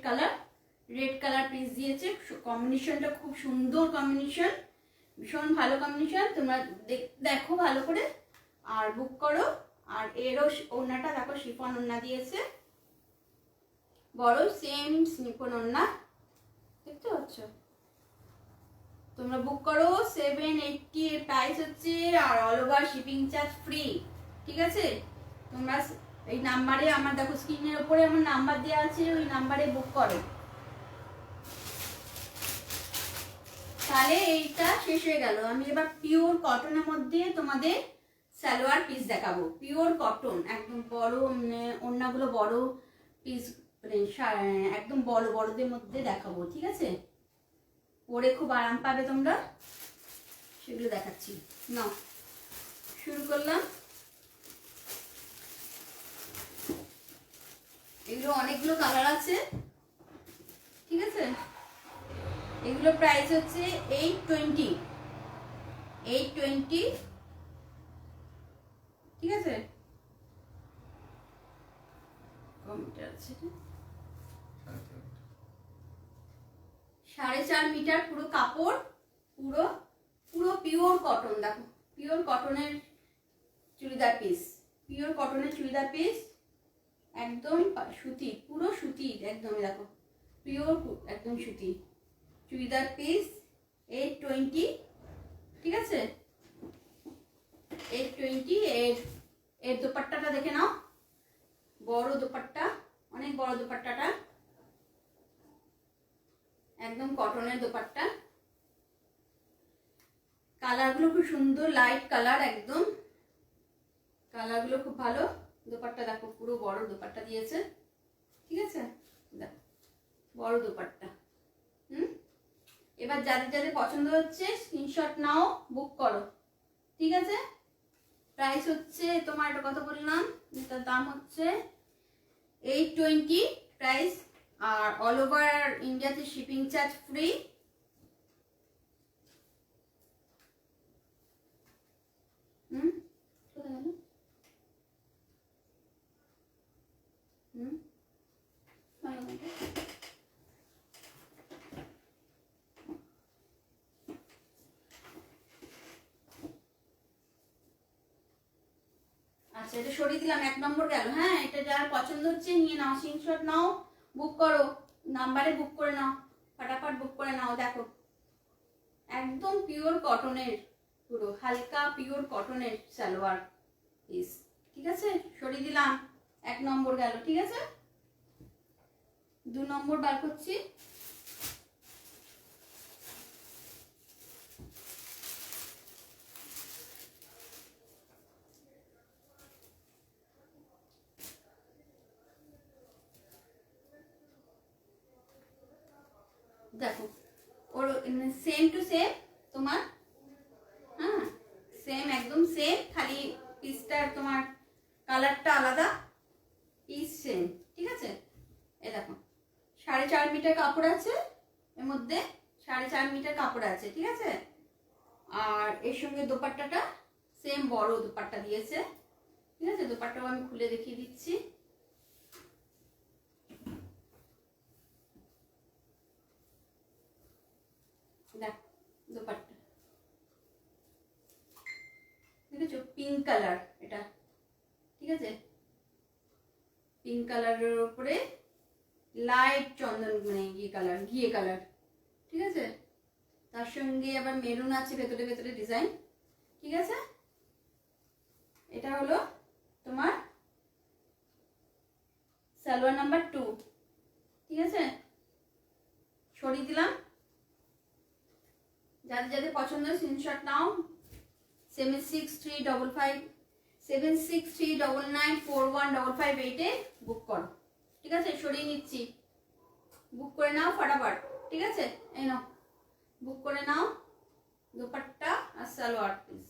কালার পিস দিয়েছে। কম্বিনেশনটা খুব সুন্দর কম্বিনেশন, ভীষণ ভালো কম্বিনেশন। তোমরা দেখো ভালো করে আর বুক করো। আর এরও ওড়নাটা দেখো, শিফন ওড়না দিয়েছে, বড় সেম শিফন ওড়না, দেখতে পাচ্ছ। তোমরা বুক করো, 780 এর প্রাইস হচ্ছে, আর all over shipping charge free, ঠিক আছে। তোমরা এই নাম্বারে, আমার দেখো স্ক্রিনের উপরে আমার নাম্বার দেওয়া আছে, ওই নাম্বারে বুক করো। তাহলে এইটা শেষ হয়ে গেল। আমি এবার পিওর কটনের মধ্যে তোমাদের সালোয়ার পিস দেখাবো, পিওর কটন, একদম বড়, ওড়নাগুলো বড় পিস, একদম বড়দের মধ্যে দেখাবো, ঠিক আছে। পরে খুব আরাম পাবে তোমরা, সেগুলো দেখাচ্ছি। নাও শুরু করলাম। এগুলো অনেকগুলো কালার আছে, ঠিক আছে। এগুলো প্রাইস হচ্ছে 820, ঠিক আছে। কমিটার আছে 4.5 মিটার পুরো কাপড়, পুরো পিওর কটন। দেখো পিওর কটনের চুড়িদার পিস, পিওর কটনের চুড়িদার পিস, একদম সুতি, পুরো সুতি একদম। দেখো পিওর একদম সুতি চুড়িদার পিস, 820, ঠিক আছে। 820 এর দোপাট্টাটা দেখে নাও, বড় দোপাট্টা, অনেক বড় দোপাট্টাটা। একদম কটনের দোপাট্টা, কালারগুলো খুব সুন্দর, লাইট কালার, একদম কালারগুলো খুব ভালো। দোপাট্টা দেখো পুরো বড় দোপাট্টা দিয়েছে, ঠিক আছে, দেখো বড় দোপাট্টা। এবার যাদের যাদের পছন্দ হচ্ছে স্ক্রিনশট নাও, বুক করো, ঠিক আছে। প্রাইস হচ্ছে তোমার, এটা কত বললাম, এটার দাম হচ্ছে 820 প্রাইস, আর অল ওভার ইন্ডিয়াতে শিপিং চার্জ ফ্রি। কোথায় গেল? আচ্ছা, এটা সরিয়ে দিলাম, 1 নম্বর গেল। হ্যাঁ, এটা যার পছন্দ হচ্ছে নিয়ে নাও, স্ক্রিনশট নাও, বুক করো, নাম্বারে বুক করে নাও, ফটাফট বুক করে নাও। দেখো একদম পিওর কটনের, পুরো হালকা পিওর কটনের সালোয়ার পিস, ঠিক আছে। সরিয়ে দিলাম, 1 নম্বর গেল, ঠিক আছে। 2 নম্বর বার করছি। দেখো ওর সেম টু সেম তোমার, হ্যাঁ সেম, একদম সেম, খালি পিসটার তোমার কালারটা আলাদা, পিস সেম, ঠিক আছে। এ দেখো 4.5 মিটার কাপড় আছে এর মধ্যে, 4.5 মিটার কাপড় আছে, ঠিক আছে। আর এর সঙ্গে দোপাট্টাটা সেম বড় দোপাট্টা দিয়েছে, ঠিক আছে। দোপাট্টাও আমি খুলে দেখিয়ে দিচ্ছি। দেখ দোপাট্টা দেখেছো, পিঙ্ক কালার এটা, ঠিক আছে। পিঙ্ক কালারের উপরে লাইট চন্দন, মানে ঘিয়ে কালার, ঘিয়ে কালার, ঠিক আছে। তার সঙ্গে আবার মেরুন আছে ভেতরে ভেতরে ডিজাইন, ঠিক আছে। এটা হলো তোমার সালোয়ার নাম্বার 2, ঠিক আছে। সরিয়ে দিলাম, যাদের যাদের পছন্দ স্ক্রিনশট নাও, 7639941558 বুক করো, ঠিক আছে। সরিয়ে নিচ্ছি, বুক করে নাও ফটাফট, ঠিক আছে। এই নাও, বুক করে নাও দোপাট্টা আর সালোয়ার পিস।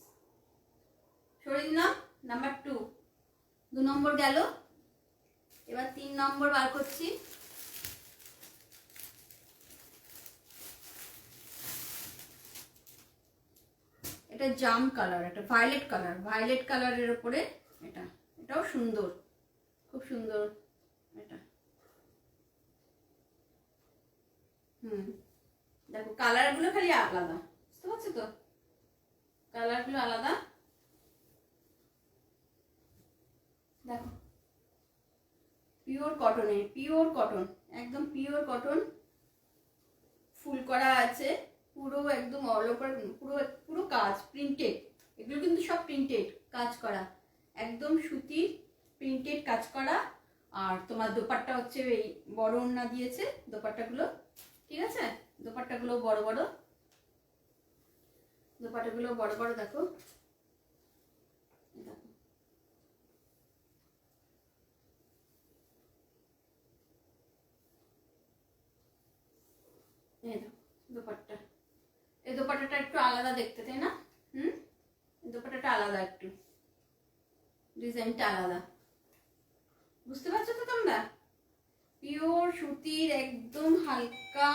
সরিয়ে দিলাম, নাম্বার 2, 2 নম্বর গেল। এবার 3 নম্বর বার করছি। এটা জাম কালার, এটা ভায়োলেট কালার, ভায়োলেট কালারের উপরে এটা, এটাও সুন্দর, খুব সুন্দর এটা। দেখো কালারগুলো খালি আলাদা, বুঝতে পারছো তো, কালারগুলো আলাদা। দেখো পিওর কটনের, পিওর কটন, একদম পিওর কটন, ফুল করা আছে পুরো, একদম অল ওভার, পুরো পুরো কাজ প্রিন্টেড, এগুলো কিন্তু সব প্রিন্টেড কাজ করা, একদম সুতির প্রিন্টেড কাজ করা। আর তোমার দোপাট্টা হচ্ছে এই বড় ওড়না দিয়েছে দোপাট্টাগুলো, ঠিক আছে। দোপাট্টাগুলো বড় বড়, দোপাট্টাগুলো বড় বড়, দেখো দোপাট্টা, এই দোপাট্টাটা একটু আলাদা দেখতে, তাই না? দোপাট্টাটা আলাদা, একটু ডিজাইনটা আলাদা, বুঝতে পারছো তো তোমরা? পিওর সুতির, একদম হালকা,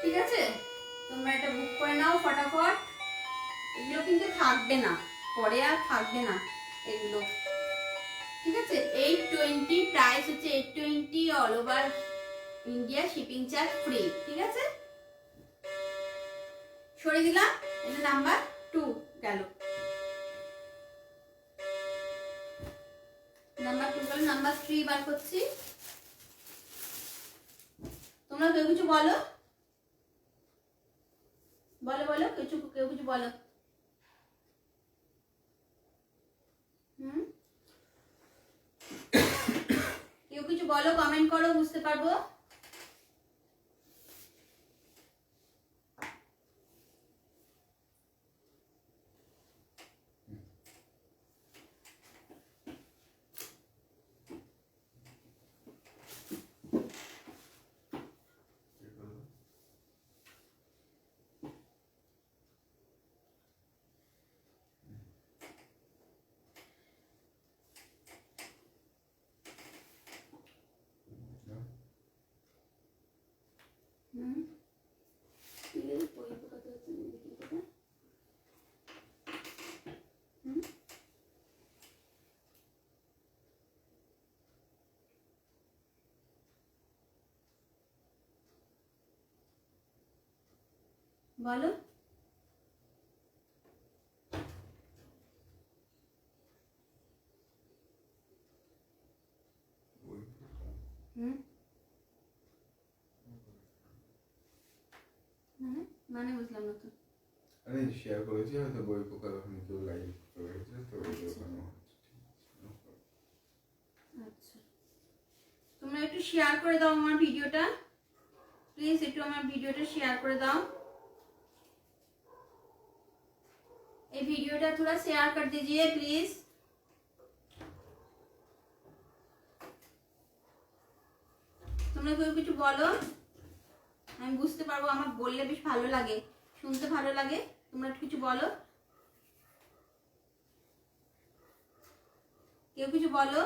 ঠিক আছে। তোমরা এটা বুক করে নাও ফটাফট, এগুলো কিন্তু থাকবে না পরে, আর থাকবে না এগুলো, ঠিক আছে। 820 প্রাইস হচ্ছে 820, all over India shipping charge free, ঠিক আছে। সরিয়ে দিলাম, এটা নাম্বার 2 গেল, নাম্বার 2 গেল। নাম্বার 3 বার করছি। তোমরা কেউ কিছু বলো, বলো বলো, কিছু কেউ কিছু বলো। কেউ কিছু বলো, কমেন্ট করো, বুঝতে পারবো। হুম বই পোকাতে হচ্ছে দেখি কোথায়। হুম বলো। বই পোকা। হুম মানে বুঝলাম না তো। আরে শেয়ার করেছি হয়তো বই পোকা, তখন কেউ লাইভ করেছে তো ওই ওখানে হচ্ছে। আচ্ছা তোমরা একটু শেয়ার করে দাও আমার ভিডিওটা, প্লিজ একটু আমার ভিডিওটা শেয়ার করে দাও। ये वीडियोটা थोड़ा शेयर कर दीजिए प्लीज। তোমরা কেউ কিছু বলো, আমি বুঝতে পারবো, আমার বললে বেশ ভালো লাগে, শুনতে ভালো লাগে। তোমরা কিছু বলো, কেউ কিছু বলো।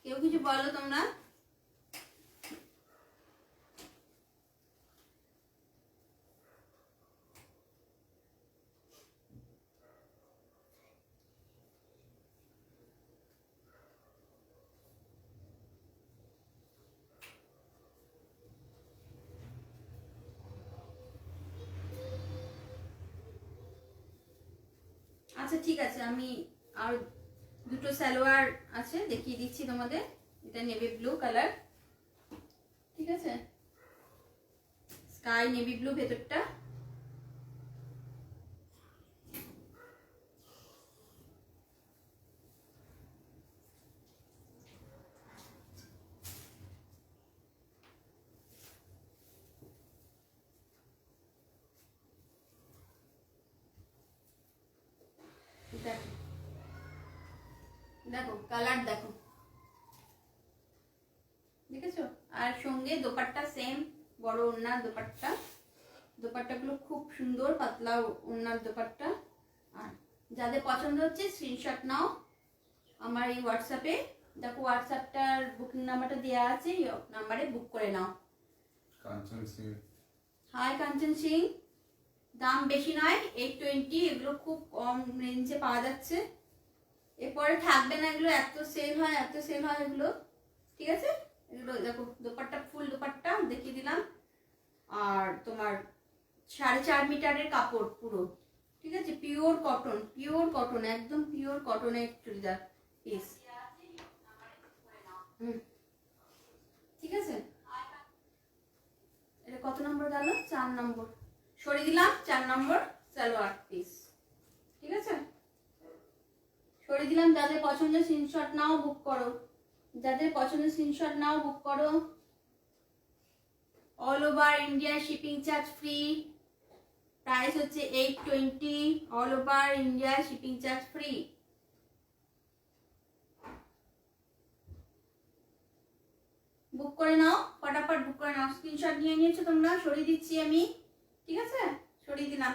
কেউ কিছু বলো তোমরা। আচ্ছা ঠিক আছে, আমি আর দুটো সালোয়ার আছে দেখিয়ে দিচ্ছি তোমাদের। এটা নেভি ব্লু কালার, ঠিক আছে, স্কাই নেভি ব্লু ভেতরটা। দেখো দেখো কালার দেখো, দেখেছো? আর সঙ্গে দোপাট্টা সেম বড় ওড়নার দোপাট্টা, দোপাট্টাগুলো খুব সুন্দর পাতলা ওড়নার দোপাট্টা। আর যাদের পছন্দ হচ্ছে স্ক্রিনশট নাও আমার এই হোয়াটসঅ্যাপে, দেখো হোয়াটসঅ্যাপটার বুকিং নাম্বারটা দেওয়া আছে, এই নাম্বারে বুক করে নাও। কাঞ্চন সিং। হাই কাঞ্চন সিং, দাম বেশি নয়, 820, এগুলো খুব কম রেঞ্জে পাওয়া যাচ্ছে। এরপরে থাকবে না এগুলো, এত সেল হয় এত সেল হয় এগুলো, ঠিক আছে। এগুলো দেখো দোপাট্টা ফুল দোপাট্টা দেখিয়ে দিলাম। আর তোমার 4.5 মিটারের কাপড় পুরো, ঠিক আছে, পিওর কটন, পিওর কটন, একদম পিওর কটনের চুড়িদার পিস। ঠিক আছে, এটা কত নম্বর গেল? 4 নম্বর সরিয়ে দিলাম, 4 নম্বর সালোয়ার পিস, ঠিক আছে, সরিয়ে দিলাম। যাদের পছন্দ স্ক্রিনশট নাও বুক করো, যাদের পছন্দ স্ক্রিনশট নাও বুক করো। All over India shipping charge free, price হচ্ছে 820, all over India shipping charge free. Book করে নাও, ফটাফট বুক করে নাও। স্ক্রিনশট নিয়ে নিয়েছো তোমরা, সরিয়ে দিচ্ছি আমি, ঠিক আছে, সরিয়ে দিলাম।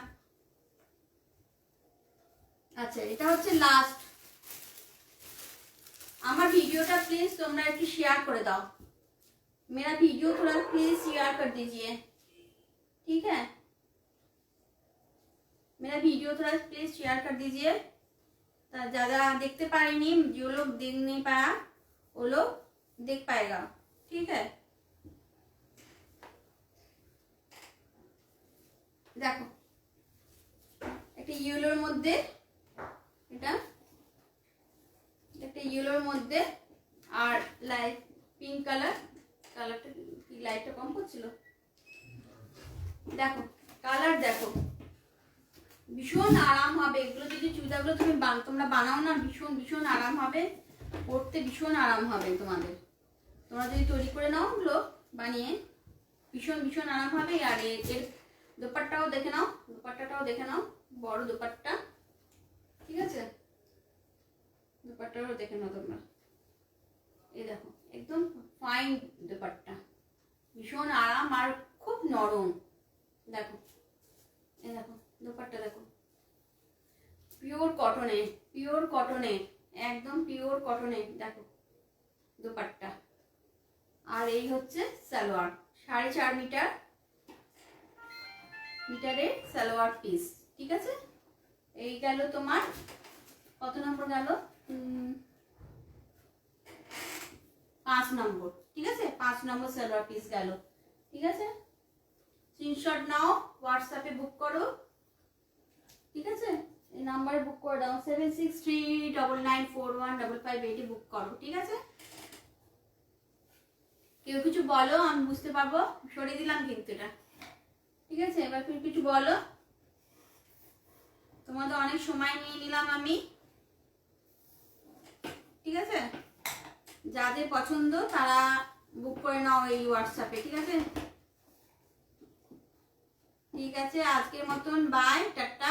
আচ্ছা এটা হচ্ছে লাস্ট। আমার ভিডিওটা প্লিজ তোমরা একটু শেয়ার করে দাও, मेरा वीडियो थोड़ा प्लीज शेयर कर दीजिए, ठीक है, मेरा वीडियो थोड़ा प्लीज शेयर कर दीजिए। ज़्यादा देखते पाएंगे, जो लोग देख नहीं पाया वो लोग देख पाएगा, ठीक है। देखो একটা ইয়েলোর মধ্যে, এটা একটা ইয়েলোর মধ্যে আর লাইট পিঙ্ক কালার, কালারটা কি লাইটটা কম করছিল, দেখো কালার দেখো, ভীষণ আরাম হবে এগুলো। যদি চুড়িদারগুলো তুমি তোমরা বানাও না, ভীষণ ভীষণ আরাম হবে, পরতে ভীষণ আরাম হবে তোমাদের। তোমরা যদি তৈরি করে নাও ওগুলো বানিয়ে, ভীষণ ভীষণ আরাম হবে। আর এর দোপাট্টাও দেখে নাও, দোপাট্টাটাও দেখে নাও, বড় দোপাট্টা, ঠিক আছে, দোপাট্টাটাও দেখে নাও তোমরা। এই দেখো একদম ফাইন দোপাট্টা, ভীষণ আরাম আর খুব নরম। দেখো এই দেখো দোপাট্টা দেখো, পিওর কটনে, পিওর কটনে, একদম পিওর কটনে। দেখো দোপাট্টা, আর এই হচ্ছে সালোয়ার, 4.5 মিটারের সালোয়ার পিস। ঠিক আছে, এই গেল তোমার কত নম্বর গেল, 5 নম্বর। ঠিক আছে, 5 নম্বর সালোয়ার পিস গেল। ঠিক আছে, স্ক্রিনশট নাও, হোয়াটসঅ্যাপে বুক করো। ঠিক আছে, এই নাম্বারে বুক করে দাও, 7639941558 বুক করো। ঠিক আছে, কেউ কিছু বলো, আমি বুঝতে পারবো। সরিয়ে দিলাম কিন্তু এটা। ঠিক আছে, এবার কেউ কিছু বলো, তোমাদের অনেক সময় নিয়ে নিলাম আমি। ঠিক আছে, যাদের পছন্দ তারা বুক করে নাও এই হোয়াটসঅ্যাপে। ঠিক আছে, ঠিক আছে, আজকের মতন বাই, টাটা।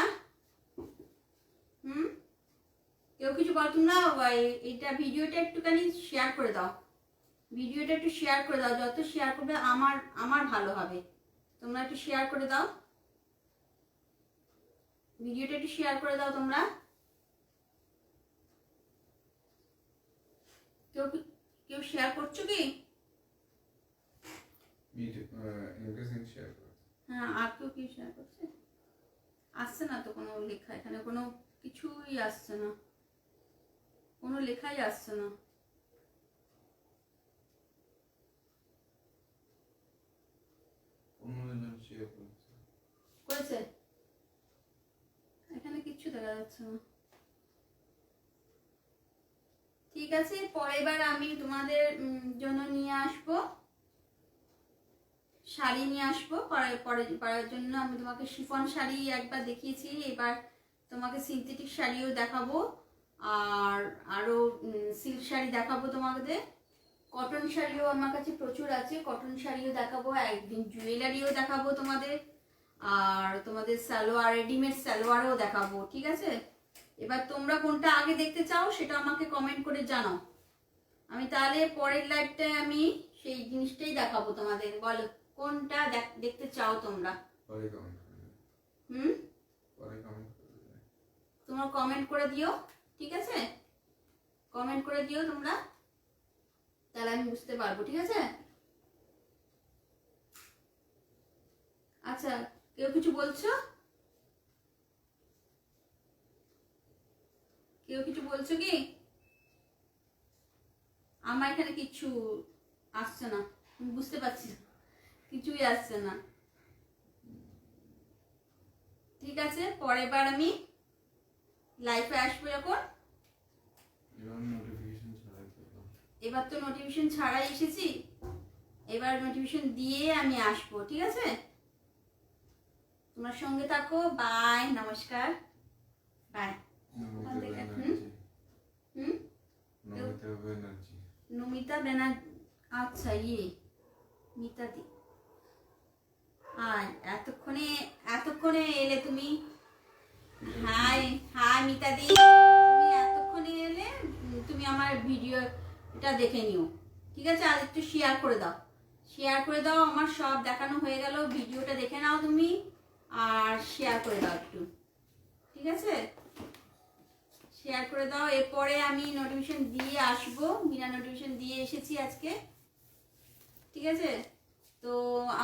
কেউ কিছু বল, তোমরা এইটা ভিডিওটা একটুখানি শেয়ার করে দাও, ভিডিওটা একটু শেয়ার করে দাও, যত শেয়ার করবে আমার ভালো হবে। তোমরা একটু শেয়ার করে দাও, ভিডিওটা একটু শেয়ার করে দাও তোমরা। কেউ শেয়ার করছো কি? হ্যাঁ, আর কেউ কি শেয়ার করছে? আসছে না তো কোনো লেখা, এখানে কোনো কিছুই আসছে না, কোনো লেখাই আসছে না। করেছে, এখানে কিচ্ছু দেখা যাচ্ছে না। ঠিক আছে, পরের বার আমি তোমাদের জন্য নিয়ে আসবো শাড়ি, নিয়ে আসবো পরার জন্য। আমি তোমাকে শিফন শাড়ি একবার দেখিয়েছি, এবার তোমাকে সিনথেটিক শাড়িও দেখাবো, আর আরো সিল্ক শাড়ি দেখাবো তোমাদের। কটন শাড়িও আমার কাছে প্রচুর আছে, কটন শাড়িও দেখাবো, একদিন জুয়েলারিও দেখাবো তোমাদের, আর তোমাদের সালোয়ার, রেডিমেড সালোয়ারও দেখাবো। ঠিক আছে, এবার তোমরা কোনটা আগে দেখতে চাও সেটা আমাকে কমেন্ট করে জানাও, আমি তাহলে পরের লাইভটায় আমি সেই জিনিসটাই দেখাবো তোমাদের। বলো কোনটা দেখতে চাও তোমরা। তোমরা কমেন্ট করে দিও। ঠিক আছে, কমেন্ট করে দিও তোমরা, তাহলে আমি বুঝতে পারবো। ঠিক আছে, আচ্ছা, কেউ কিছু বলছো? কেউ কিছু বলছো কি? আমার এখানে কিছু আসছে না, আমি বুঝতে পারছি না, কিছুই আসছে না। ঠিক আছে, পরের বার আমি লাইভে আসবো যখন, এবার তো নোটিফিকেশন ছাড়াই এসেছি, এবার নোটিফিকেশন দিয়ে আমি আসবো। ঠিক আছে, তোমার সঙ্গে থাকো, বাই, নমস্কার, বাই। নমিতা ব্যানার্জি, আচ্ছা, মিতাদি, এতক্ষণে এলে তুমি। হাই হাই মিতাদি, তুমি এতক্ষণে এলে, তুমি আমার ভিডিওটা দেখে নিও। ঠিক আছে, আর একটু শেয়ার করে দাও, শেয়ার করে দাও, আমার সব দেখানো হয়ে গেল, ভিডিওটা দেখে নাও তুমি, আর শেয়ার করে দাও একটু। ঠিক আছে, শেয়ার করে দাও। এরপরে আমি নোটিফিকেশন দিয়ে আসবো, বিনা নোটিফিকেশন দিয়ে এসেছি আজকে। ঠিক আছে, তো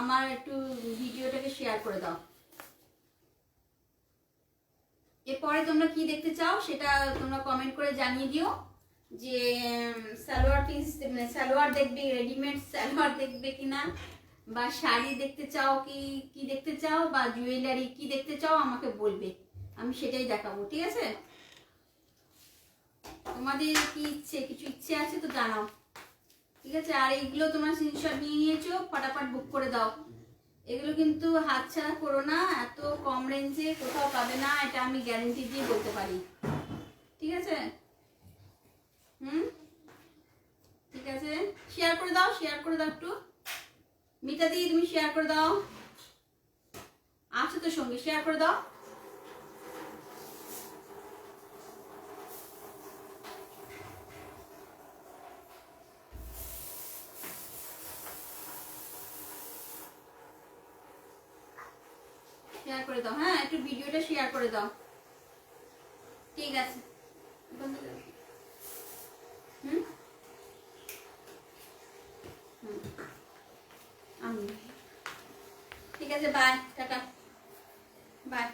আমার একটু ভিডিওটাকে শেয়ার করে দাও। এরপরে তোমরা কি দেখতে চাও সেটা তোমরা কমেন্ট করে জানিয়ে দিও, যে সালোয়ার পিস, মানে সালোয়ার দেখবে, রেডিমেড সালোয়ার দেখবে কিনা, বা শাড়ি দেখতে চাও কি দেখতে চাও, বা জুয়েলারি কি দেখতে চাও আমাকে বলবে, আমি সেটাই দেখাবো। ঠিক আছে, তোমাদের কি ইচ্ছে, কিছু ইচ্ছে আছে তো জানাও। ঠিক আছে, আর এইগুলো তোমরা স্ক্রিনশট নিয়ে নিয়েছো, ফটাফট বুক করে দাও। এগুলো কিন্তু হাতছাড়া করো না, এত কম রেঞ্জে কোথাও পাবে না, এটা আমি গ্যারেন্টি দিয়ে বলতে পারি। ঠিক আছে, ঠিক আছে, শেয়ার করে দাও, শেয়ার করে দাও একটু। মিতা দি, তুমি শেয়ার করে দাও, আছো তো সঙ্গে, শেয়ার করে দাও। শেয়ার করে দাও, হ্যাঁ, একটু ভিডিওটা শেয়ার করে দাও। ঠিক আছে, ঠিক আছে, বাই, টাটা, বাই।